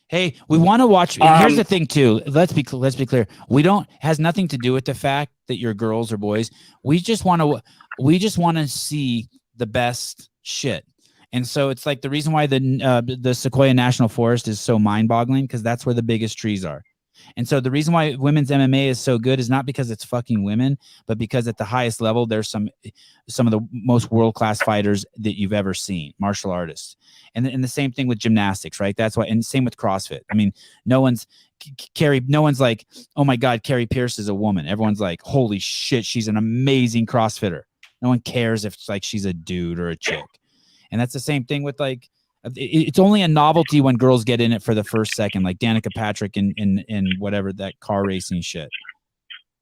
Hey, we want to watch. Here's the thing, too. Let's be clear. Has nothing to do with the fact that you're girls or boys. We just want to see the best shit. And so it's like the reason why the Sequoia National Forest is so mind-boggling, because that's where the biggest trees are. And so the reason why women's MMA is so good is not because it's fucking women, but because at the highest level, there's some of the most world-class fighters that you've ever seen, martial artists. And the same thing with gymnastics, right? That's why, and same with CrossFit. I mean, no one's like, oh my God, Carrie Pierce is a woman. Everyone's like, holy shit, she's an amazing CrossFitter. No one cares if it's like she's a dude or a chick. And that's the same thing with like, it's only a novelty when girls get in it for the first second, like Danica Patrick in whatever that car racing shit.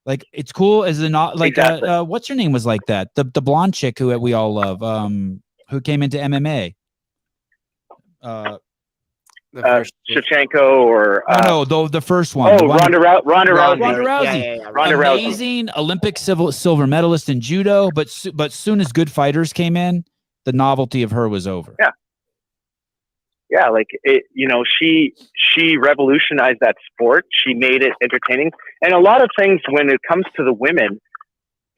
Like it's cool as like exactly. What's her name was like that, the blonde chick who we all love, who came into MMA. Shevchenko or no, the first one. Ronda Rousey. Yeah. Ronda Amazing Rousey. Olympic silver medalist in judo, but soon as good fighters came in, the novelty of her was over. yeah, like it, she revolutionized that sport. She made it entertaining. And a lot of things when it comes to the women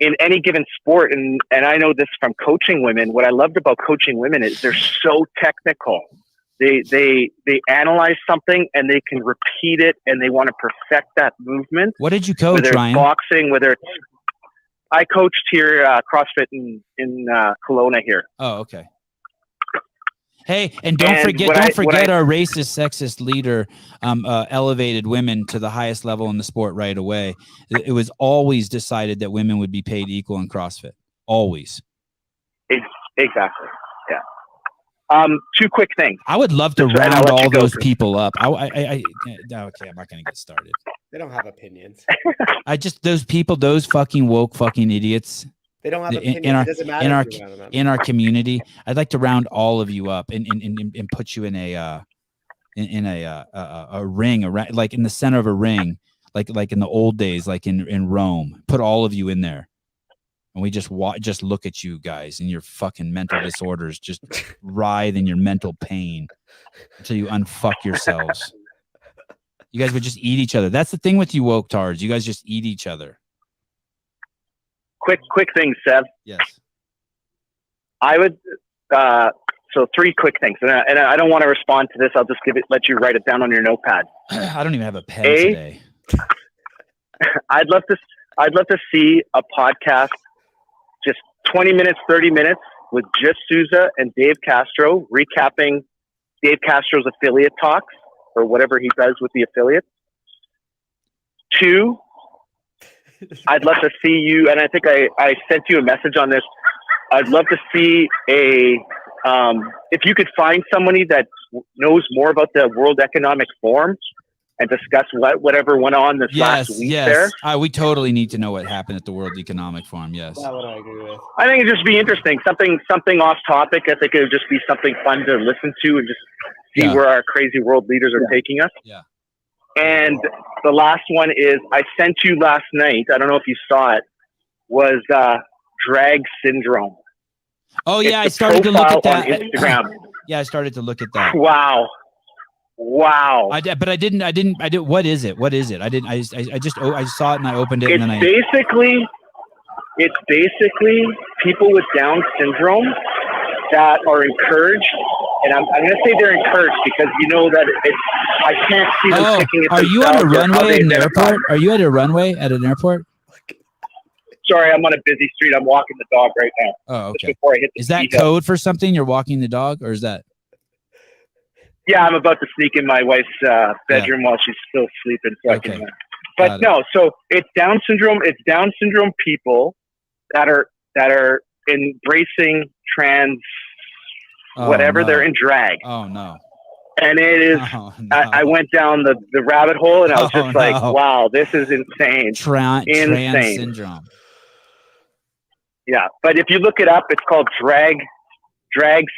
in any given sport, and I know this from coaching women, what I loved about coaching women is they're so technical. They analyze something and they can repeat it, and they want to perfect that movement. What did you coach, whether it's Ryan? boxing, whether it's I coached here CrossFit in Kelowna here. Oh, okay. Hey, and don't forget our racist, sexist leader elevated women to the highest level in the sport right away. It was always decided that women would be paid equal in CrossFit. Always. Exactly. Yeah. Two quick things. I would love to round all those people up. Okay, I'm not going to get started. They don't have opinions. Those fucking woke fucking idiots. They don't have opinions. It doesn't matter in our community. I'd like to round all of you up and put you in a ring, like in the center of a ring, like in the old days, like in Rome. Put all of you in there, and we just look at you guys and your fucking mental disorders, just writhe in your mental pain until you unfuck yourselves. You guys would just eat each other. That's the thing with you woke tards. You guys just eat each other. Quick things, Sev. Yes. I would. So 3 quick things, and I don't want to respond to this. I'll just let you write it down on your notepad. I don't even have a pen today. I'd love to see a podcast, just 20 minutes, 30 minutes, with just Souza and Dave Castro recapping Dave Castro's affiliate talks or whatever he does with the affiliates. 2. I'd love to see you, and I think I sent you a message on this. I'd love to see if you could find somebody that knows more about the World Economic Forum and discuss whatever went on this last week there. We totally need to know what happened at the World Economic Forum. Yes. That would I agree with. I think it'd just be interesting. Something off topic. I think it would just be something fun to listen to and just see where our crazy world leaders are taking us. Yeah. And the last one is I sent you last night. I don't know if you saw it. Was drag syndrome. Oh yeah, I started to look at that on Instagram. Yeah, I started to look at that. Wow. I didn't. What is it? I saw it and I opened it. It's basically people with Down syndrome that are encouraged. And I'm going to say they're encouraged because you know that I can't see them picking it. Are you on a runway at an airport? Are you at a runway at an airport? Sorry, I'm on a busy street. I'm walking the dog right now. Oh, okay. Just before I hit the is that code for something? You're walking the dog, or is that? Yeah, I'm about to sneak in my wife's bedroom while she's still sleeping, so I can. But no, so it's Down syndrome. It's Down syndrome people that are embracing trans. Whatever, they're in drag. Oh no! And it is. Oh, no. I went down the rabbit hole, and I was just like, "Wow, this is insane!" Trans syndrome. Yeah, but if you look it up, it's called drag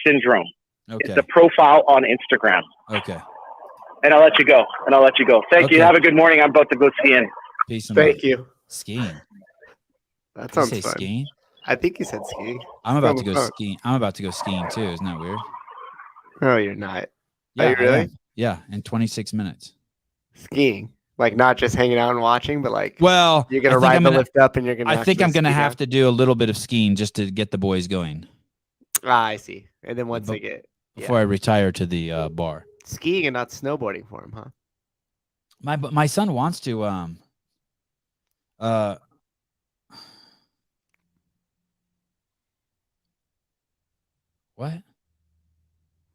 syndrome. Okay. It's a profile on Instagram. Okay. And I'll let you go. Thank you. Have a good morning. I'm about to go skiing. Peace. Thank you. Skiing. That sounds fun. Skiing. I think he said skiing. I'm about to go skiing. I'm about to go skiing too. Isn't that weird? No, you're not. Yeah, are you really? Yeah, in 26 minutes. Skiing, like not just hanging out and watching, but like, well, you're gonna ride the lift up, and you're gonna. I think I'm gonna have to do a little bit of skiing just to get the boys going. Ah, I see. And then once they get before I retire to the bar, skiing and not snowboarding for him, huh? My son wants to What?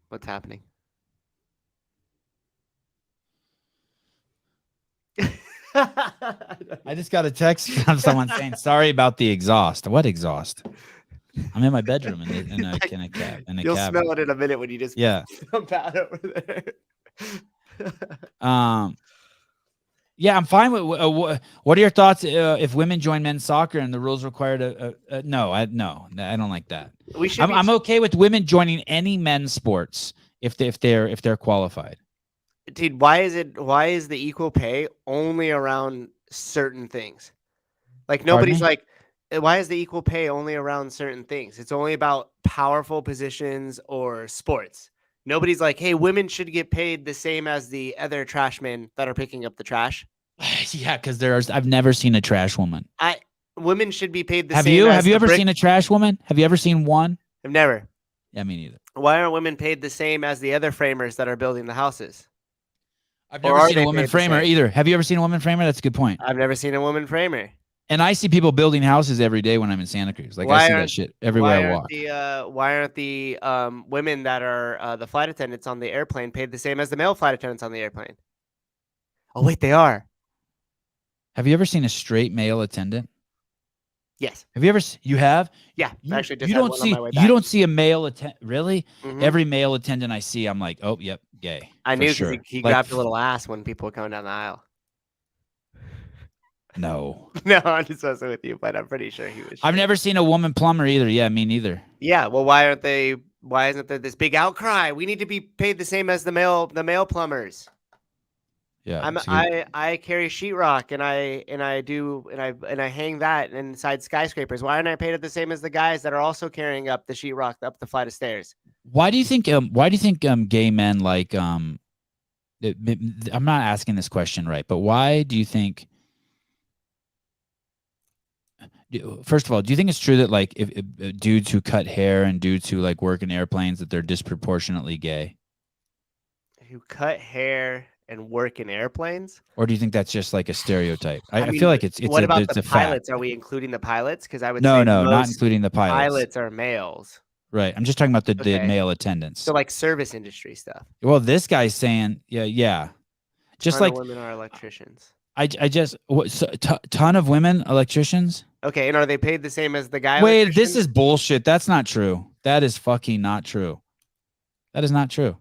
What's happening? I just got a text from someone saying, "Sorry about the exhaust." What exhaust? I'm in my bedroom in a cab. You'll smell it in a minute when you just jump out over there. Yeah, I'm fine with. What are your thoughts if women join men's soccer and the rules require no, I don't like that. I'm okay with women joining any men's sports if they're qualified. Dude, why is the equal pay only around certain things? Like nobody's like, why is the equal pay only around certain things? It's only about powerful positions or sports. Nobody's like, hey, women should get paid the same as the other trashmen that are picking up the trash. Yeah, because I've never seen a trash woman. Women should be paid the Have same. you? As Have you ever seen a trash woman? Have you ever seen one? I've never. Yeah, me neither. Why aren't women paid the same as the other framers that are building the houses? I've never seen a woman framer either. Have you ever seen a woman framer? That's a good point. I've never seen a woman framer. And I see people building houses every day when I'm in Santa Cruz. Like I see that shit everywhere I walk. Why aren't the women that are the flight attendants on the airplane paid the same as the male flight attendants on the airplane? Oh wait, they are. Have you ever seen a straight male attendant? Yes. Have you ever? You have? Yeah. You, actually, just you don't see. You don't see a male attendant. Really? Mm-hmm. Every male attendant I see, I'm like, oh, yep, gay. I knew because sure. he grabbed a little ass when people were coming down the aisle. No. No, I'm just messing with you, but I'm pretty sure he was. I've never seen a woman plumber either. Yeah, me neither. Yeah. Well, why aren't they? Why isn't there this big outcry? We need to be paid the same as the male plumbers. Yeah, I carry sheetrock and I hang that inside skyscrapers. Why aren't I paid the same as the guys that are also carrying up the sheetrock up the flight of stairs? Why do you think? Gay men like I'm not asking this question right, but why do you think? First of all, do you think it's true that like if dudes who cut hair and dudes who like work in airplanes that they're disproportionately gay? Who cut hair and work in airplanes? Or do you think that's just like a stereotype? I feel like it's what about the pilots? Fact. Are we including the pilots? Because I would no, say not including the pilots. Pilots are males. Right. I'm just talking about the male attendants. So like service industry stuff. Well, this guy's saying, yeah. Just like women are electricians. Ton of women electricians. Okay, and are they paid the same as the guy? Wait, this is bullshit. That's not true. That is fucking not true. That is not true.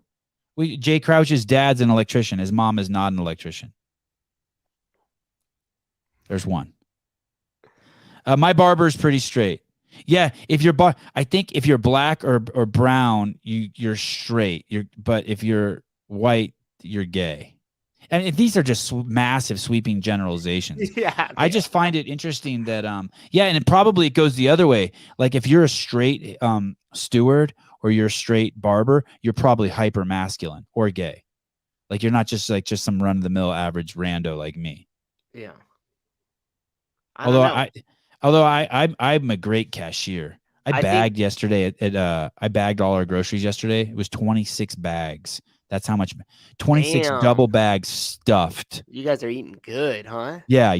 Jay Crouch's dad's an electrician. His mom is not an electrician. There's one. My barber is pretty straight. Yeah, I think if you're black or brown, you're straight. But if you're white, you're gay. And if these are just massive sweeping generalizations. Yeah. I just find it interesting that and it probably goes the other way. Like if you're a straight steward or you're a straight barber, you're probably hyper masculine or gay. Like you're not just some run of the mill average rando like me. Yeah. Although I'm a great cashier. I bagged yesterday I bagged all our groceries yesterday. It was 26 bags. That's how much 26 double bags stuffed. You guys are eating good, huh? Yeah.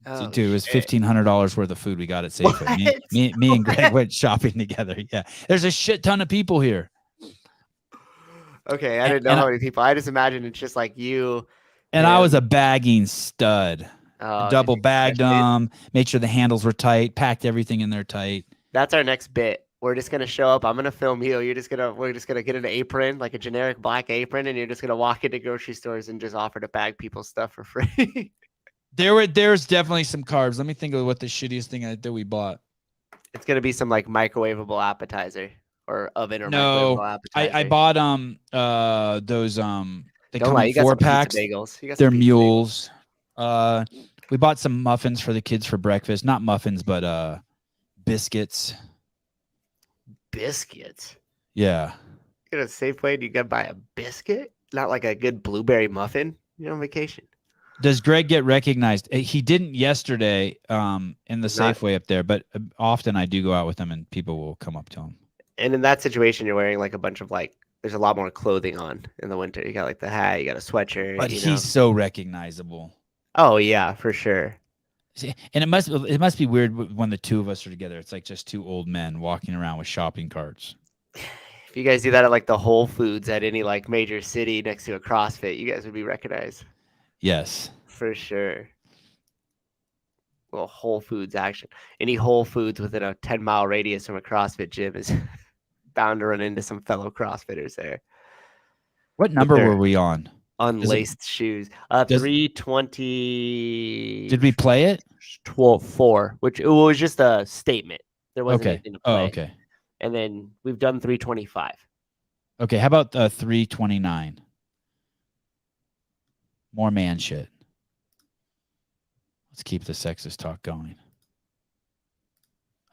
Oh, Dude, it was $1,500 worth of food we got at Safeway. Me and Greg went shopping together. Yeah. There's a shit ton of people here. Okay, I didn't know how many people. I just imagined it's just like you. And I was a bagging stud. Oh, double bagged them, made sure the handles were tight, packed everything in there tight. That's our next bit. We're just gonna show up. I'm gonna film you. We're just gonna get an apron, like a generic black apron, and you're just gonna walk into grocery stores and just offer to bag people's stuff for free. There's definitely some carbs. Let me think of what the shittiest thing that we bought. It's gonna be some like microwavable appetizer or oven or microwavable appetizer. I bought those they Don't come lie, in you got 4 some pizza packs. bagels. They're mules. We bought some muffins for the kids for breakfast. Not muffins, but biscuits. Biscuits. Yeah. You go to Safeway and you gotta buy a biscuit, not like a good blueberry muffin. You're on vacation. Does Greg get recognized? He didn't yesterday in the Safeway up there, but often I do go out with him and people will come up to him. And in that situation, you're wearing like a bunch of like, there's a lot more clothing on in the winter. You got like the hat, you got a sweatshirt. But he's so recognizable. Oh yeah, for sure. And it must be weird when the two of us are together. It's like just two old men walking around with shopping carts. If you guys do that at like the Whole Foods at any like major city next to a CrossFit, you guys would be recognized. Yes. For sure. Well, Whole Foods action. Any Whole Foods within a 10-mile radius from a CrossFit gym is bound to run into some fellow CrossFitters there. What number were we on? Unlaced shoes. 320. Did we play it? 4, which it was just a statement. There wasn't anything to play. Oh, okay. And then we've done 325. Okay, how about 329? More man shit. Let's keep the sexist talk going.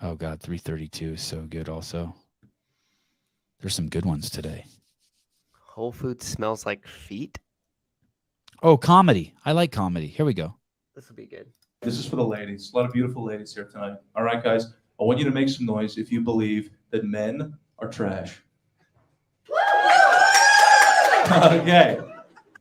Oh God, 332 is so good also. There's some good ones today. Whole Foods smells like feet. Oh, comedy. I like comedy. Here we go. This will be good. This is for the ladies. A lot of beautiful ladies here tonight. All right, guys. I want you to make some noise if you believe that men are trash. Okay.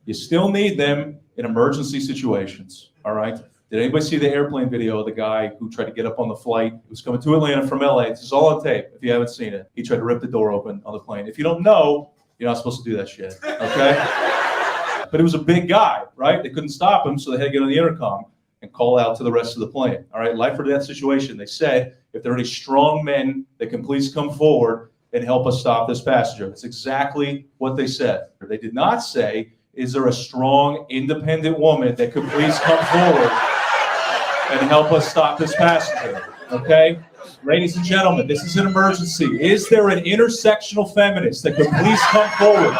You still need them in emergency situations. All right. Did anybody see the airplane video of the guy who tried to get up on the flight? He was coming to Atlanta from LA. This is all on tape if you haven't seen it. He tried to rip the door open on the plane. If you don't know, you're not supposed to do that shit. Okay? But it was a big guy, right? They couldn't stop him, so they had to get on the intercom and call out to the rest of the plane. All right, life or death situation. They said, if there are any strong men that can please come forward and help us stop this passenger. That's exactly what they said. They did not say, is there a strong, independent woman that could please come forward and help us stop this passenger? Okay? Ladies and gentlemen, this is an emergency. Is there an intersectional feminist that could please come forward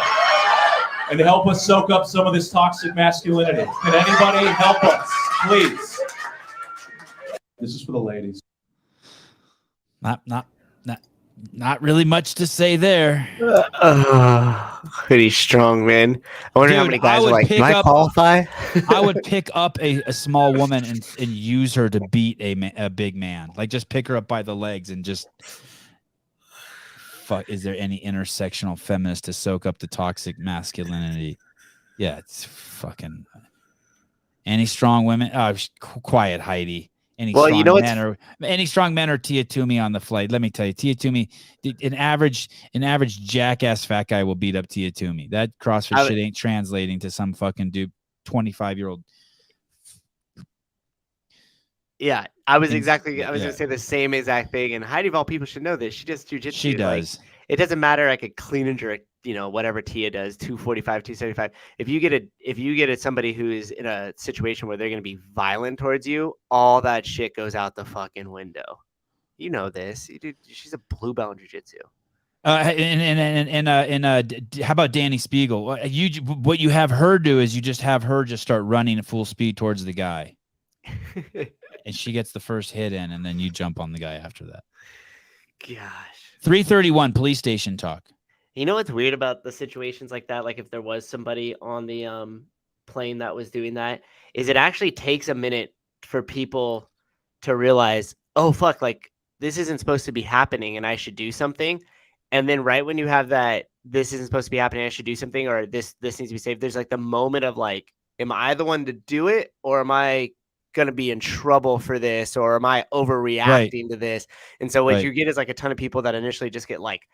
and help us soak up some of this toxic masculinity? Can anybody help us, please? This is for the ladies. Not really much to say there. Pretty strong, man. I wonder how many guys are like, can I qualify? I would pick up a small woman and use her to beat a big man. Like, just pick her up by the legs and just... Fuck, is there any intersectional feminist to soak up the toxic masculinity? Yeah, it's fucking... Any strong women? Oh, quiet, Heidi. Any strong men or Tia Toomey on the flight. Let me tell you, Tia Toomey, an average jackass fat guy will beat up Tia Toomey. That CrossFit shit ain't translating to some fucking dude, 25-year-old. Yeah, I was going to say the same exact thing. And Heidi, of all people, should know this. She does jujitsu. She does. Like, it doesn't matter like a clean and jerk, whatever Tia does, 245, 275. If you get somebody who is in a situation where they're going to be violent towards you, all that shit goes out the fucking window. You know this. She's a blue belt in jujitsu. How about Danny Spiegel? What you have her do is you just have her just start running at full speed towards the guy. And she gets the first hit in, and then you jump on the guy after that. Gosh. 331 police station talk. You know what's weird about the situations like that? Like if there was somebody on the plane that was doing that, is it actually takes a minute for people to realize, oh, fuck, like this isn't supposed to be happening and I should do something. And then right when you have that, this isn't supposed to be happening, I should do something, or this needs to be saved. There's like the moment of like, am I the one to do it, or am I going to be in trouble for this, or am I overreacting to this? And so what you get is like a ton of people that initially just get like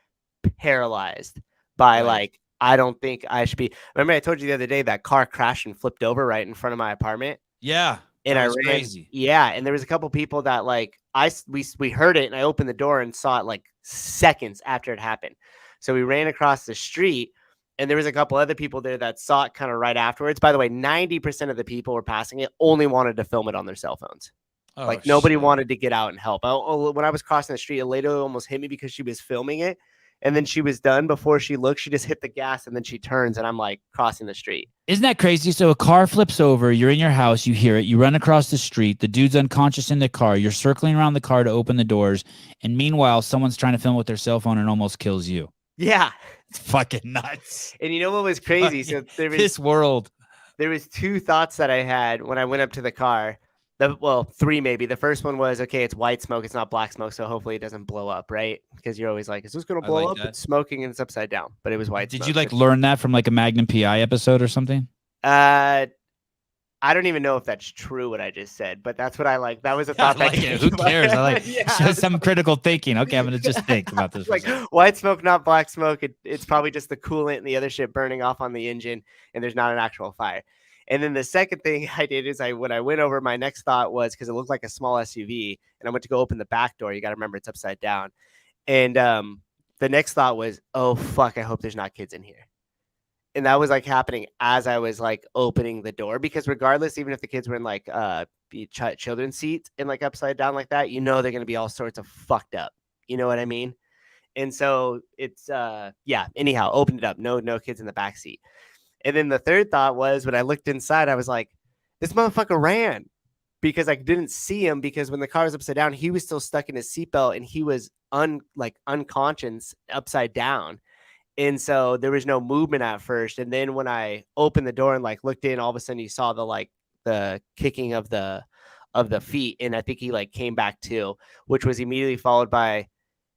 paralyzed by like, I don't think I should be. Remember I told you the other day that car crashed and flipped over right in front of my apartment? Yeah. And I ran. Crazy. Yeah. And there was a couple people that like, we heard it and I opened the door and saw it like seconds after it happened. So we ran across the street. And there was a couple other people there that saw it kind of right afterwards. By the way, 90% of the people were passing it only wanted to film it on their cell phones. Oh, like nobody wanted to get out and help. When I was crossing the street, a lady almost hit me because she was filming it. And then she was done before she looked. She just hit the gas and then she turns and I'm like crossing the street. Isn't that crazy? So a car flips over. You're in your house. You hear it. You run across the street. The dude's unconscious in the car. You're circling around the car to open the doors. And meanwhile, someone's trying to film with their cell phone and almost kills you. Yeah. It's fucking nuts. And you know what was crazy? So there was this world. There was two thoughts that I had when I went up to the car. Three maybe. The first one was, okay, it's white smoke. It's not black smoke. So hopefully it doesn't blow up, right? Because you're always like, is this going to blow up? It's smoking and it's upside down. But it was white smoke. Did you like learn that from like a Magnum PI episode or something? I don't even know if that's true what I just said, but that's what I like. That was a thought. I like it. Who cares? I like some critical thinking. Okay, I'm gonna just think about this. Like white smoke, not black smoke. It's probably just the coolant and the other shit burning off on the engine, and there's not an actual fire. And then the second thing I did is when I went over, my next thought was, because it looked like a small SUV, and I went to go open the back door. You got to remember it's upside down. And the next thought was, oh fuck, I hope there's not kids in here. And that was like happening as I was like opening the door, because regardless, even if the kids were in like children's seats and like upside down like that, they're going to be all sorts of fucked up. You know what I mean? And so it's, anyhow, opened it up. No kids in the back seat. And then the third thought was, when I looked inside, I was like, this motherfucker ran, because I didn't see him, because when the car was upside down, he was still stuck in his seatbelt and he was unconscious upside down. And so there was no movement at first. And then when I opened the door and like looked in, all of a sudden you saw the kicking of the feet. And I think he like came back too, which was immediately followed by,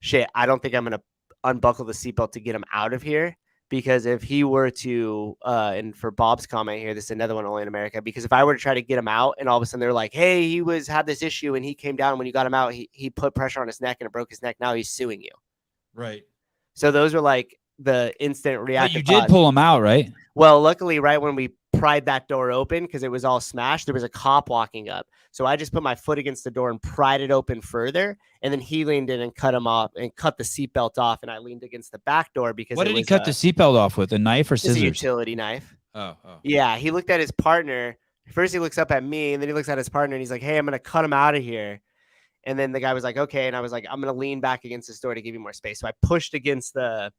shit, I don't think I'm going to unbuckle the seatbelt to get him out of here. Because if he were to, and for Bob's comment here, this is another one only in America, because if I were to try to get him out and all of a sudden they're like, hey, he had this issue and he came down, and when you got him out, he put pressure on his neck and it broke his neck. Now he's suing you. Right. So those are like the instant reaction. But you did pull him out, right? Well, luckily, right when we pried that door open, because it was all smashed, there was a cop walking up. So I just put my foot against the door and pried it open further. And then he leaned in and cut him off and cut the seatbelt off. And I leaned against the back door because what did he cut the seatbelt off with? A knife or scissors? A utility knife. Oh. Yeah. He looked at his partner. First, he looks up at me, and then he looks at his partner and he's like, hey, I'm going to cut him out of here. And then the guy was like, okay. And I was like, I'm going to lean back against this door to give you more space. So I pushed against the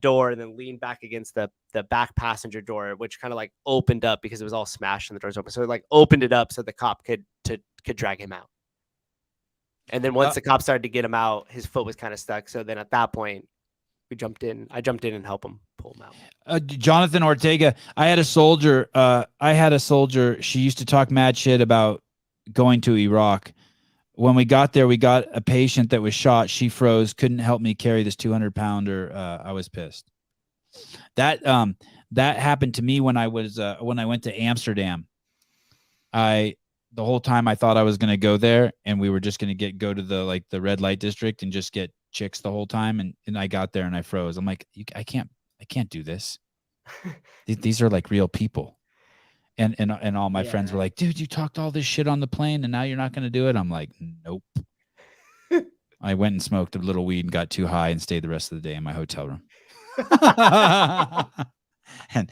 door and then leaned back against the back passenger door, which kind of like opened up because it was all smashed and the doors open. So it like opened it up so the cop could drag him out. And then once the cop started to get him out, his foot was kind of stuck. So then at that point, I jumped in and helped him pull him out. Jonathan Ortega, I had a soldier. She used to talk mad shit about going to Iraq. When we got there, we got a patient that was shot. She froze, couldn't help me carry this 200-pounder. I was pissed. That happened to me when I went to Amsterdam. The whole time I thought I was going to go there, and we were just going to go to the red light district and just get chicks the whole time. And I got there and I froze. I'm like, I can't do this. These are like real people. And all my friends were like, dude, you talked all this shit on the plane and now you're not going to do it. I'm like, nope. I went and smoked a little weed and got too high and stayed the rest of the day in my hotel room. and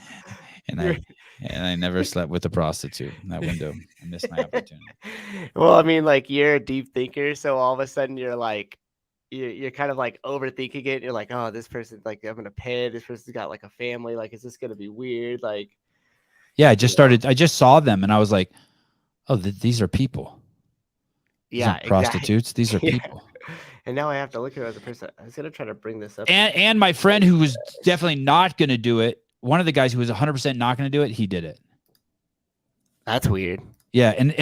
I never slept with a prostitute in that window. I missed my opportunity. Well, I mean, like, you're a deep thinker. So all of a sudden you're like, you're kind of like overthinking it. You're like, oh, this person, like, I'm going to pay. This person's got like a family. Like, is this going to be weird? Like, yeah, I just saw them and I was like, oh, these are people. Yeah, prostitutes. These are people. And now I have to look at her as a person. I was going to try to bring this up. And my friend who was definitely not going to do it, one of the guys who was 100% not going to do it, he did it. That's weird. Yeah, and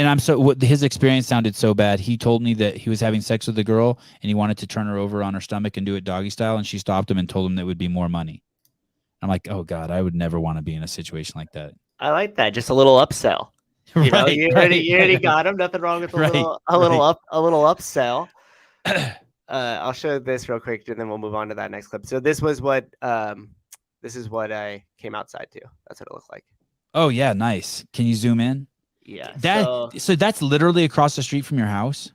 his experience sounded so bad. He told me that he was having sex with a girl and he wanted to turn her over on her stomach and do it doggy style, and she stopped him and told him that would be more money. I'm like, oh God, I would never want to be in a situation like that. I like that. Just a little upsell. You already got him. Nothing wrong with a little upsell. I'll show this real quick and then we'll move on to that next clip. So this is what I came outside to. That's what it looked like. Oh yeah, nice. Can you zoom in? Yeah. So that's literally across the street from your house?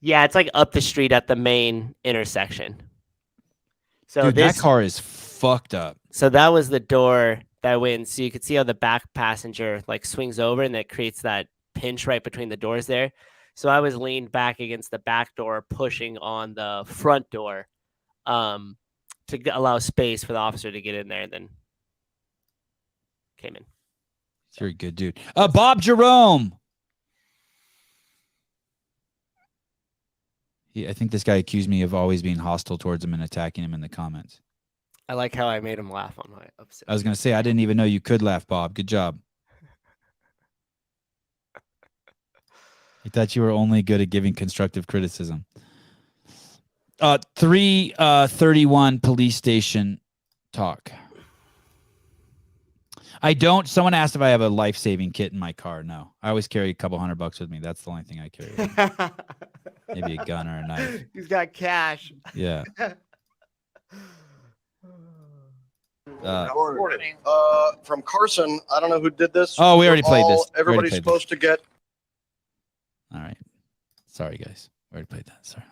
Yeah, it's like up the street at the main intersection. So dude, that car is fucked up. So that was the door that went. So you could see how the back passenger like swings over and that creates that pinch right between the doors there. So I was leaned back against the back door, pushing on the front door to allow space for the officer to get in there, and then came in. You're a good dude. Bob Jerome. I think this guy accused me of always being hostile towards him and attacking him in the comments. I like how I made him laugh on my upset. I was going to say, I didn't even know you could laugh, Bob. Good job. I thought you were only good at giving constructive criticism. 331 police station talk. Someone asked if I have a life-saving kit in my car. No, I always carry a couple $100 with me. That's the only thing I carry. Maybe a gun or a knife. He's got cash. Yeah. From Carson, I don't know who did this. Oh, we already played this. Everybody's supposed to get. All right. Sorry, guys. We already played that. Sorry.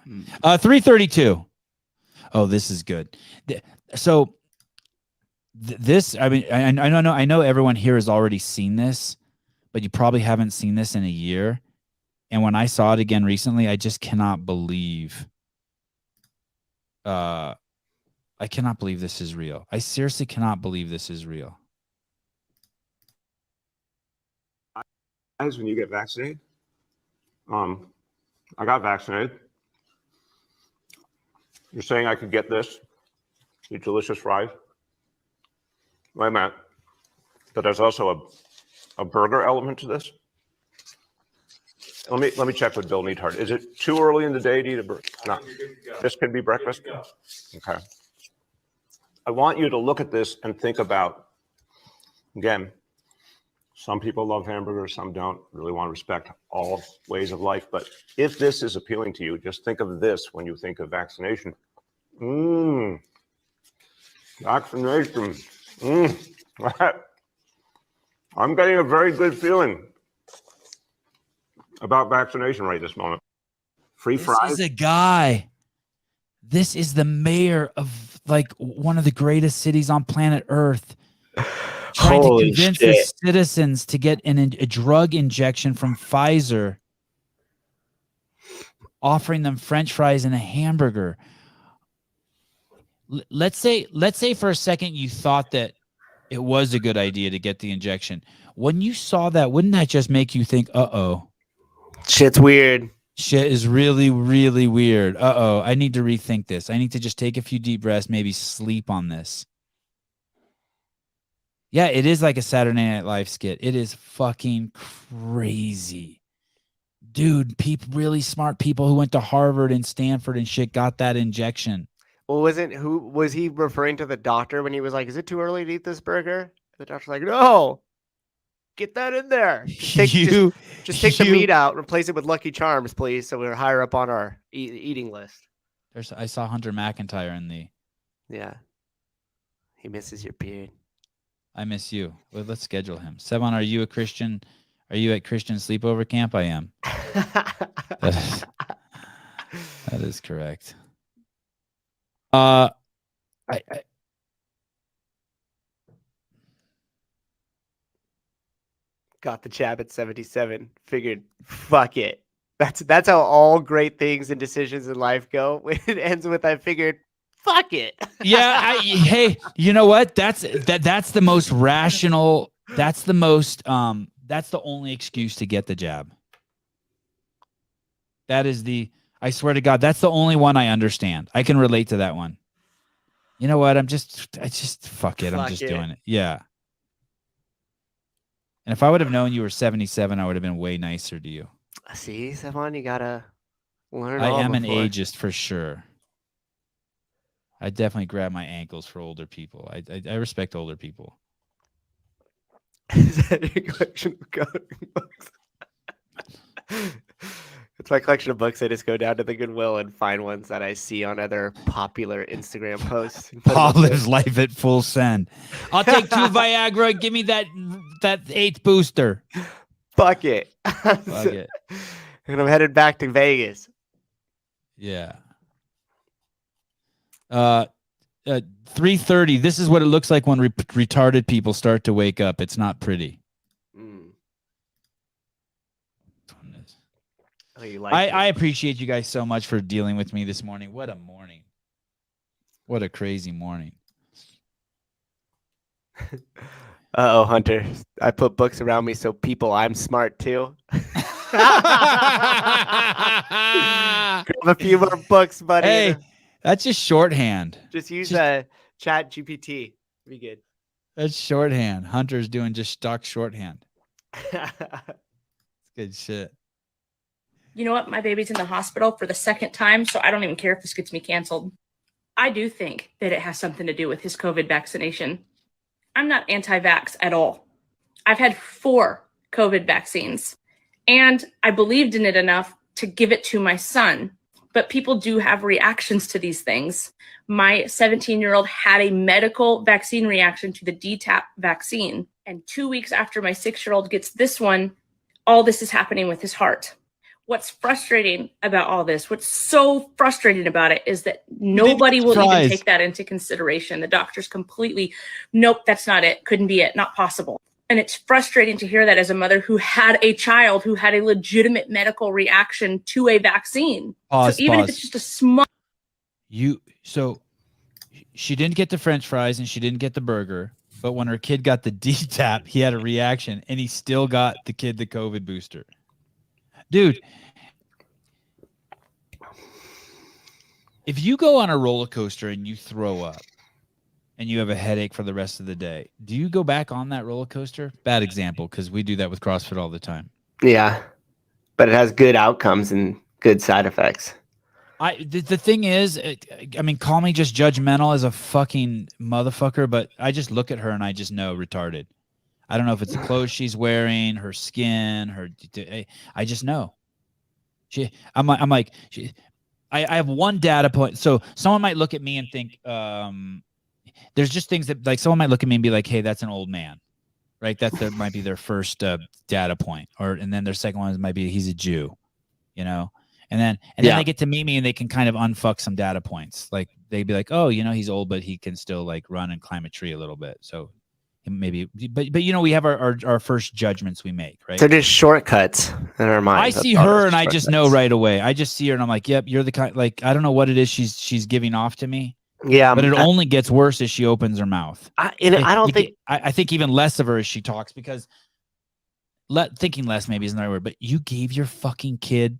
332. Oh, this is good. So this, I mean, I know everyone here has already seen this, but you probably haven't seen this in a year. And when I saw it again recently, I just cannot believe. I cannot believe this is real. I seriously cannot believe this is real. When you get vaccinated, I got vaccinated. You're saying I could get this Eat delicious fries. Wait a minute. But there's also a burger element to this. Let me check with Bill Neathart. Is it too early in the day to eat a burger? No. This can be breakfast? Okay. I want you to look at this and think about, again, some people love hamburgers, some don't. Really want to respect all ways of life. But if this is appealing to you, just think of this when you think of vaccination. Vaccination. I'm getting a very good feeling about vaccination right this moment. Free fries. This is a guy. This is the mayor of like one of the greatest cities on planet Earth. Trying Holy to convince shit. the citizens to get a drug injection from Pfizer, offering them French fries and a hamburger. Let's say for a second you thought that it was a good idea to get the injection. When you saw that, wouldn't that just make you think, uh-oh, shit's weird. Shit is really, really weird. Uh-oh, I need to rethink this. I need to just take a few deep breaths, maybe sleep on this. Yeah, it is like a Saturday Night Live skit. It is fucking crazy. Dude, really smart people who went to Harvard and Stanford and shit got that injection. Well, was he referring to the doctor when he was like, is it too early to eat this burger? The doctor's like, no, get that in there. Just take the meat out, replace it with Lucky Charms, please, so we're higher up on our eating list. I saw Hunter McIntyre in the... Yeah. He misses your beard. I miss you. Well, let's schedule him. Sevan, are you a Christian? Are you at Christian sleepover camp? I am. That is correct. I got the jab at 77. Figured, fuck it. That's how all great things and decisions in life go. When it ends with, I figured, fuck it. Yeah. Hey, you know what? That's the most rational. That's the only excuse to get the jab. I swear to God, that's the only one I understand. I can relate to that one. You know what? Fuck it. I'm just doing it. Yeah. And if I would have known you were 77, I would have been way nicer to you. See, Sevan, you gotta learn. I am an ageist for sure. I definitely grab my ankles for older people. I respect older people. Is that your collection of comic books? It's my collection of books. I just go down to the Goodwill and find ones that I see on other popular Instagram posts. Paul lives life at full send. I'll take 2 Viagra. Give me that 8th booster. Fuck it. Fuck it. And I'm headed back to Vegas. Yeah. 3:30. This is what it looks like when retarded people start to wake up. It's not pretty. Oh, you like I appreciate you guys so much for dealing with me this morning. What a morning. What a crazy morning. Uh-oh, Hunter. I put books around me so I'm smart too. Grab a few more books, buddy. Hey, that's just shorthand. Just use Chat GPT. Be good. That's shorthand. Hunter's doing just stock shorthand. It's good shit. You know what? My baby's in the hospital for the 2nd time, so I don't even care if this gets me canceled. I do think that it has something to do with his COVID vaccination. I'm not anti-vax at all. I've had 4 COVID vaccines, and I believed in it enough to give it to my son. But people do have reactions to these things. My 17-year-old had a medical vaccine reaction to the DTaP vaccine. And 2 weeks after my 6-year-old gets this one, all this is happening with his heart. What's frustrating about all this, what's so frustrating about it is that nobody will even take that into consideration. The doctors completely, nope, that's not it. Couldn't be it. Not possible. And it's frustrating to hear that as a mother who had a child who had a legitimate medical reaction to a vaccine. So even if it's just a small. So she didn't get the French fries and she didn't get the burger, but when her kid got the DTaP, he had a reaction and he still got the kid the COVID booster. Dude, if you go on a roller coaster and you throw up, and you have a headache for the rest of the day, do you go back on that roller coaster? Bad example, because we do that with CrossFit all the time. Yeah, but it has good outcomes and good side effects. The thing is, I mean, call me just judgmental as a fucking motherfucker, but I just look at her and I just know retarded. I don't know if it's the clothes she's wearing, her skin, I just know. I have one data point. So someone might look at me and think, there's just things that, like, someone might look at me and be like, hey, that's an old man, right? Might be their first data point, and then their second one might be he's a Jew, and then they get to meet me and they can kind of unfuck some data points. Like they'd be like, oh, he's old, but he can still like run and climb a tree a little bit. So maybe, but we have our first judgments we make, right? So just shortcuts in our mind. I see her and I just know right away. I just see her and I'm like, yep, you're the kind. Like, I don't know what it is she's giving off to me. Yeah, but it only gets worse as she opens her mouth. I think even less of her as she talks, because thinking less maybe isn't the right word. But you gave your fucking kid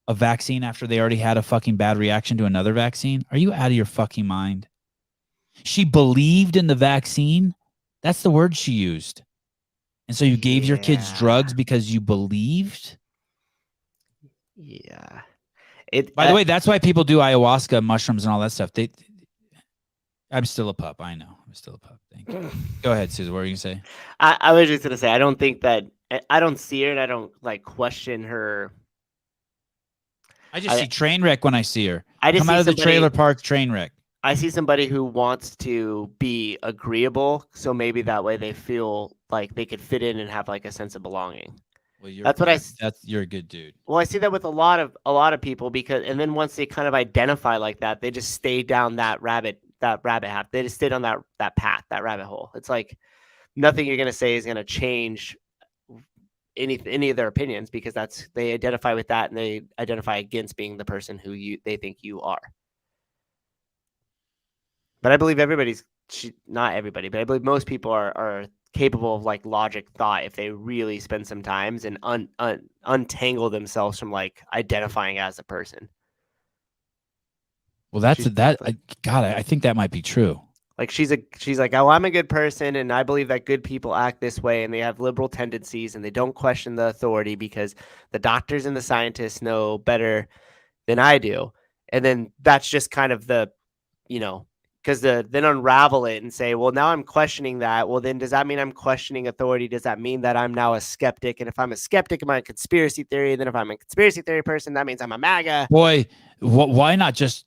a vaccine after they already had a fucking bad reaction to another vaccine. Are you out of your fucking mind? She believed in the vaccine. That's the word she used. And so you gave your kids drugs because you believed? Yeah. By the way, that's why people do ayahuasca, mushrooms, and all that stuff. I'm still a pup. I know. I'm still a pup. Thank you. Go ahead, Susan. What were you going to say? I was just going to say, I don't think that, I don't see her and I don't like question her. I just see train wreck when I see her. I just come out of the trailer park, train wreck. I see somebody who wants to be agreeable, so maybe that way they feel like they could fit in and have like a sense of belonging. Well, you're a good dude. Well, I see that with a lot of people, because, and then once they kind of identify like that, they just stay down that rabbit path. They just stay down that path, that rabbit hole. It's like nothing you're gonna say is gonna change any of their opinions, because they identify with that and they identify against being the person who they think you are. But I believe not everybody, but I believe most people are capable of like logic thought if they really spend some times and untangle themselves from like identifying as a person. Well, I think that might be true. Like she's like, oh, I'm a good person, and I believe that good people act this way, and they have liberal tendencies, and they don't question the authority because the doctors and the scientists know better than I do. And then that's just kind of because then unravel it and say, well, now I'm questioning that. Well, then does that mean I'm questioning authority? Does that mean that I'm now a skeptic? And if I'm a skeptic, am I a conspiracy theory? And then if I'm a conspiracy theory person, that means I'm a MAGA. Boy, why not just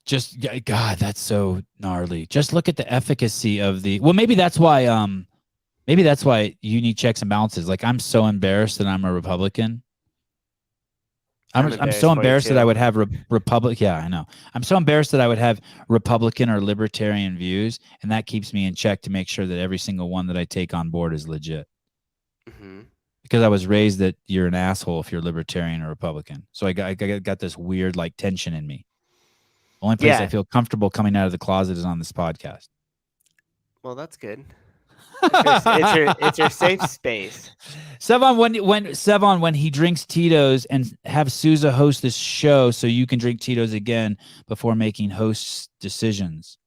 God, that's so gnarly. Just look at the efficacy of maybe that's why you need checks and balances. Like, I'm so embarrassed that I'm a Republican. I'm so embarrassed that I would have Republican. Yeah, I know. I'm so embarrassed that I would have Republican or libertarian views, and that keeps me in check to make sure that every single one that I take on board is legit. Mm-hmm. Because I was raised that you're an asshole if you're libertarian or Republican. So I got this weird like tension in me. The only place I feel comfortable coming out of the closet is on this podcast. Well, that's good. It's your safe space. Sevan, when he drinks Tito's, and have Souza host this show so you can drink Tito's again before making host decisions.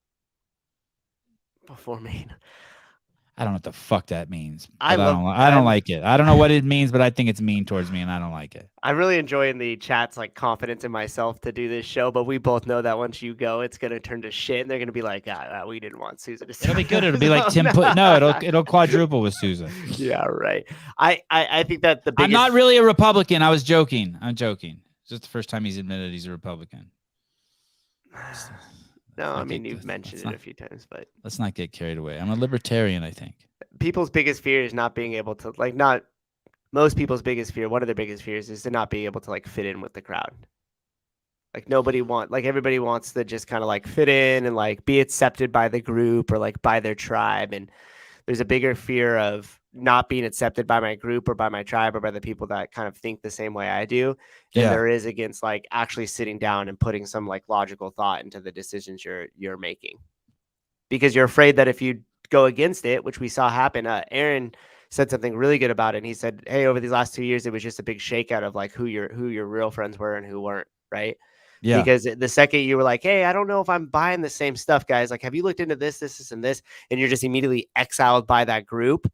I don't know what the fuck that means. I don't like it. I don't know what it means, but I think it's mean towards me, and I don't like it. I'm really enjoying the chat's like confidence in myself to do this show, but we both know that once you go, it's gonna turn to shit, and they're gonna be like, we didn't want Susan to. It'll be good. It'll be like Tim put. No, it'll quadruple with Susan. Yeah, right. I think that the biggest. I'm not really a Republican. I was joking. I'm joking. It's just the first time he's admitted he's a Republican. No, I mean, you've mentioned it a few times, but let's not get carried away. I'm a libertarian, I think. People's biggest fear is not being able to, most people's biggest fear, one of their biggest fears is to not be able to, fit in with the crowd. Everybody wants to just kind of, fit in and, be accepted by the group or, by their tribe. And there's a bigger fear of not being accepted by my group or by my tribe or by the people that kind of think the same way I do than there is against actually sitting down and putting some logical thought into the decisions you're making, because you're afraid that if you go against it, which we saw happen, Aaron said something really good about it. And he said, hey, over these last 2 years, it was just a big shakeout of who your real friends were and who weren't. Right. Yeah. Because the second you were like, hey, I don't know if I'm buying the same stuff, guys. Like, have you looked into this, and this? And you're just immediately exiled by that group.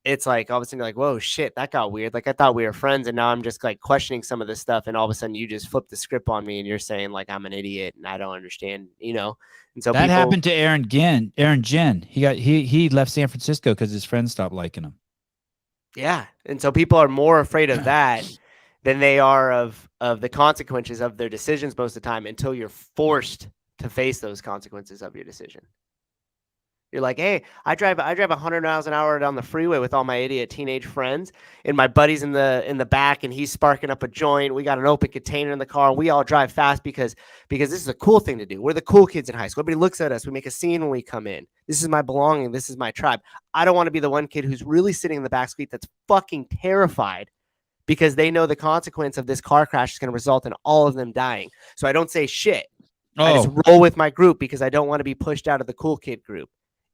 It's like all of a sudden you're like, whoa, shit, that got weird. Like I thought we were friends, and now I'm just like questioning some of this stuff, and all of a sudden you just flip the script on me, and you're saying like I'm an idiot and I don't understand, you know. And so that happened to Aaron Ginn. He left San Francisco because his friends stopped liking him. Yeah, and so people are more afraid of that than they are of the consequences of their decisions most of the time, until you're forced to face those consequences of your decision. You're like, hey, I drive 100 miles an hour down the freeway with all my idiot teenage friends, and my buddy's in the back, and he's sparking up a joint. We got an open container in the car, and we all drive fast because this is a cool thing to do. We're the cool kids in high school. Everybody looks at us. We make a scene when we come in. This is my belonging. This is my tribe. I don't want to be the one kid who's really sitting in the back seat that's fucking terrified because they know the consequence of this car crash is going to result in all of them dying. So I don't say shit. I just roll with my group because I don't want to be pushed out of the cool kid group.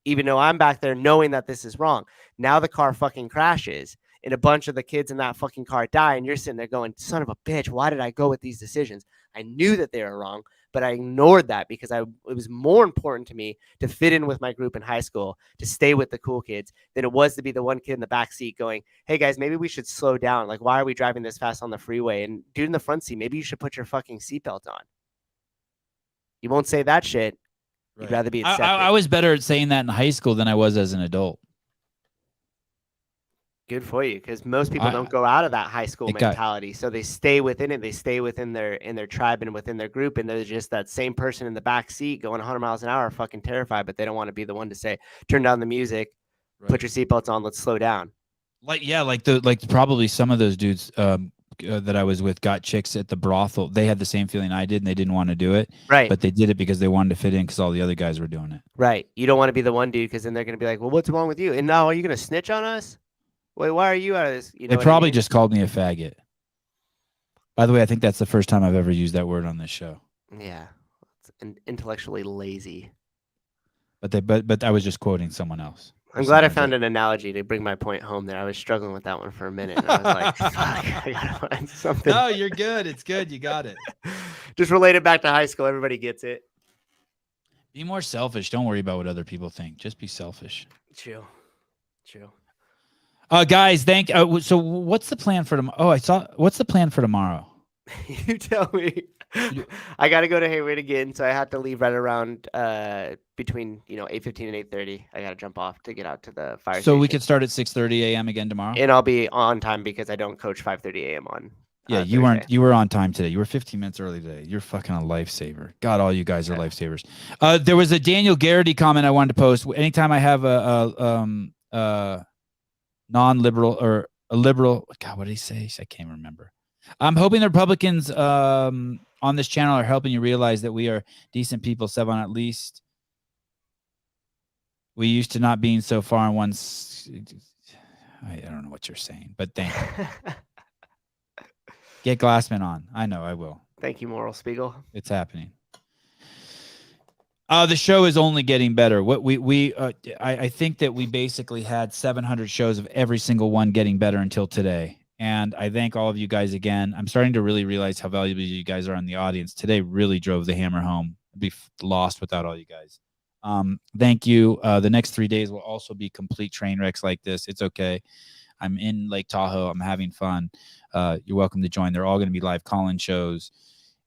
Even though I'm back there knowing that this is wrong. Now the car fucking crashes and a bunch of the kids in that fucking car die. And you're sitting there going, son of a bitch, why did I go with these decisions? I knew that they were wrong, but I ignored that because it was more important to me to fit in with my group in high school, to stay with the cool kids, than it was to be the one kid in the back seat going, hey guys, maybe we should slow down. Like, why are we driving this fast on the freeway? And dude in the front seat, maybe you should put your fucking seatbelt on. You won't say that shit. You'd rather be accepted. I was better at saying that in high school than I was as an adult. Good for you, because most people don't go out of that high school mentality. So they stay within it. They stay within their tribe and within their group, and they're just that same person in the back seat going 100 miles an hour, fucking terrified, but they don't want to be the one to say, turn down the music, put your seatbelts on, let's slow down. Like probably some of those dudes that I was with got chicks at the brothel. They had the same feeling I did, and they didn't want to do it. Right. But they did it because they wanted to fit in because all the other guys were doing it. Right. You don't want to be the one dude because then they're going to be like, well, what's wrong with you? And now are you going to snitch on us? Wait, why are you out of this? You know, they probably just called me a faggot. By the way, I think that's the first time I've ever used that word on this show. Yeah. It's intellectually lazy. But I was just quoting someone else. I'm glad I found an analogy to bring my point home there. I was struggling with that one for a minute. And I was like, fuck, I gotta find something. No, you're good. It's good. You got it. Just relate it back to high school. Everybody gets it. Be more selfish. Don't worry about what other people think. Just be selfish. True. Guys, so what's the plan for tomorrow? What's the plan for tomorrow? You tell me. I got to go to Hayward again, so I have to leave right around between 8:15 and 8:30. I got to jump off to get out to the fire station. So we could start at 6:30 a.m. again tomorrow, and I'll be on time because I don't coach 5:30 a.m. on. Yeah, you were on time today. You were 15 minutes early today. You're fucking a lifesaver. God, all you guys are lifesavers. There was a Daniel Garrity comment I wanted to post. Anytime I have a non-liberal or a liberal, God, what did he say? I can't remember. I'm hoping the Republicans on this channel are helping you realize that we are decent people. Sevan, at least we used to not being so far in once. I don't know what you're saying, but thank you. Get Glassman on. I know I will. Thank you, Moral Spiegel. It's happening. The show is only getting better. I think that we basically had 700 shows of every single one getting better until today. And I thank all of you guys again. I'm starting to really realize how valuable you guys are in the audience. Today really drove the hammer home. I'd be lost without all you guys. Thank you. The next 3 days will also be complete train wrecks like this. It's okay. I'm in Lake Tahoe. I'm having fun. You're welcome to join. They're all going to be live call-in shows.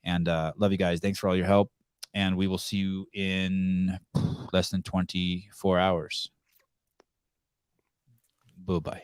And love you guys. Thanks for all your help. And we will see you in less than 24 hours. Bye-bye.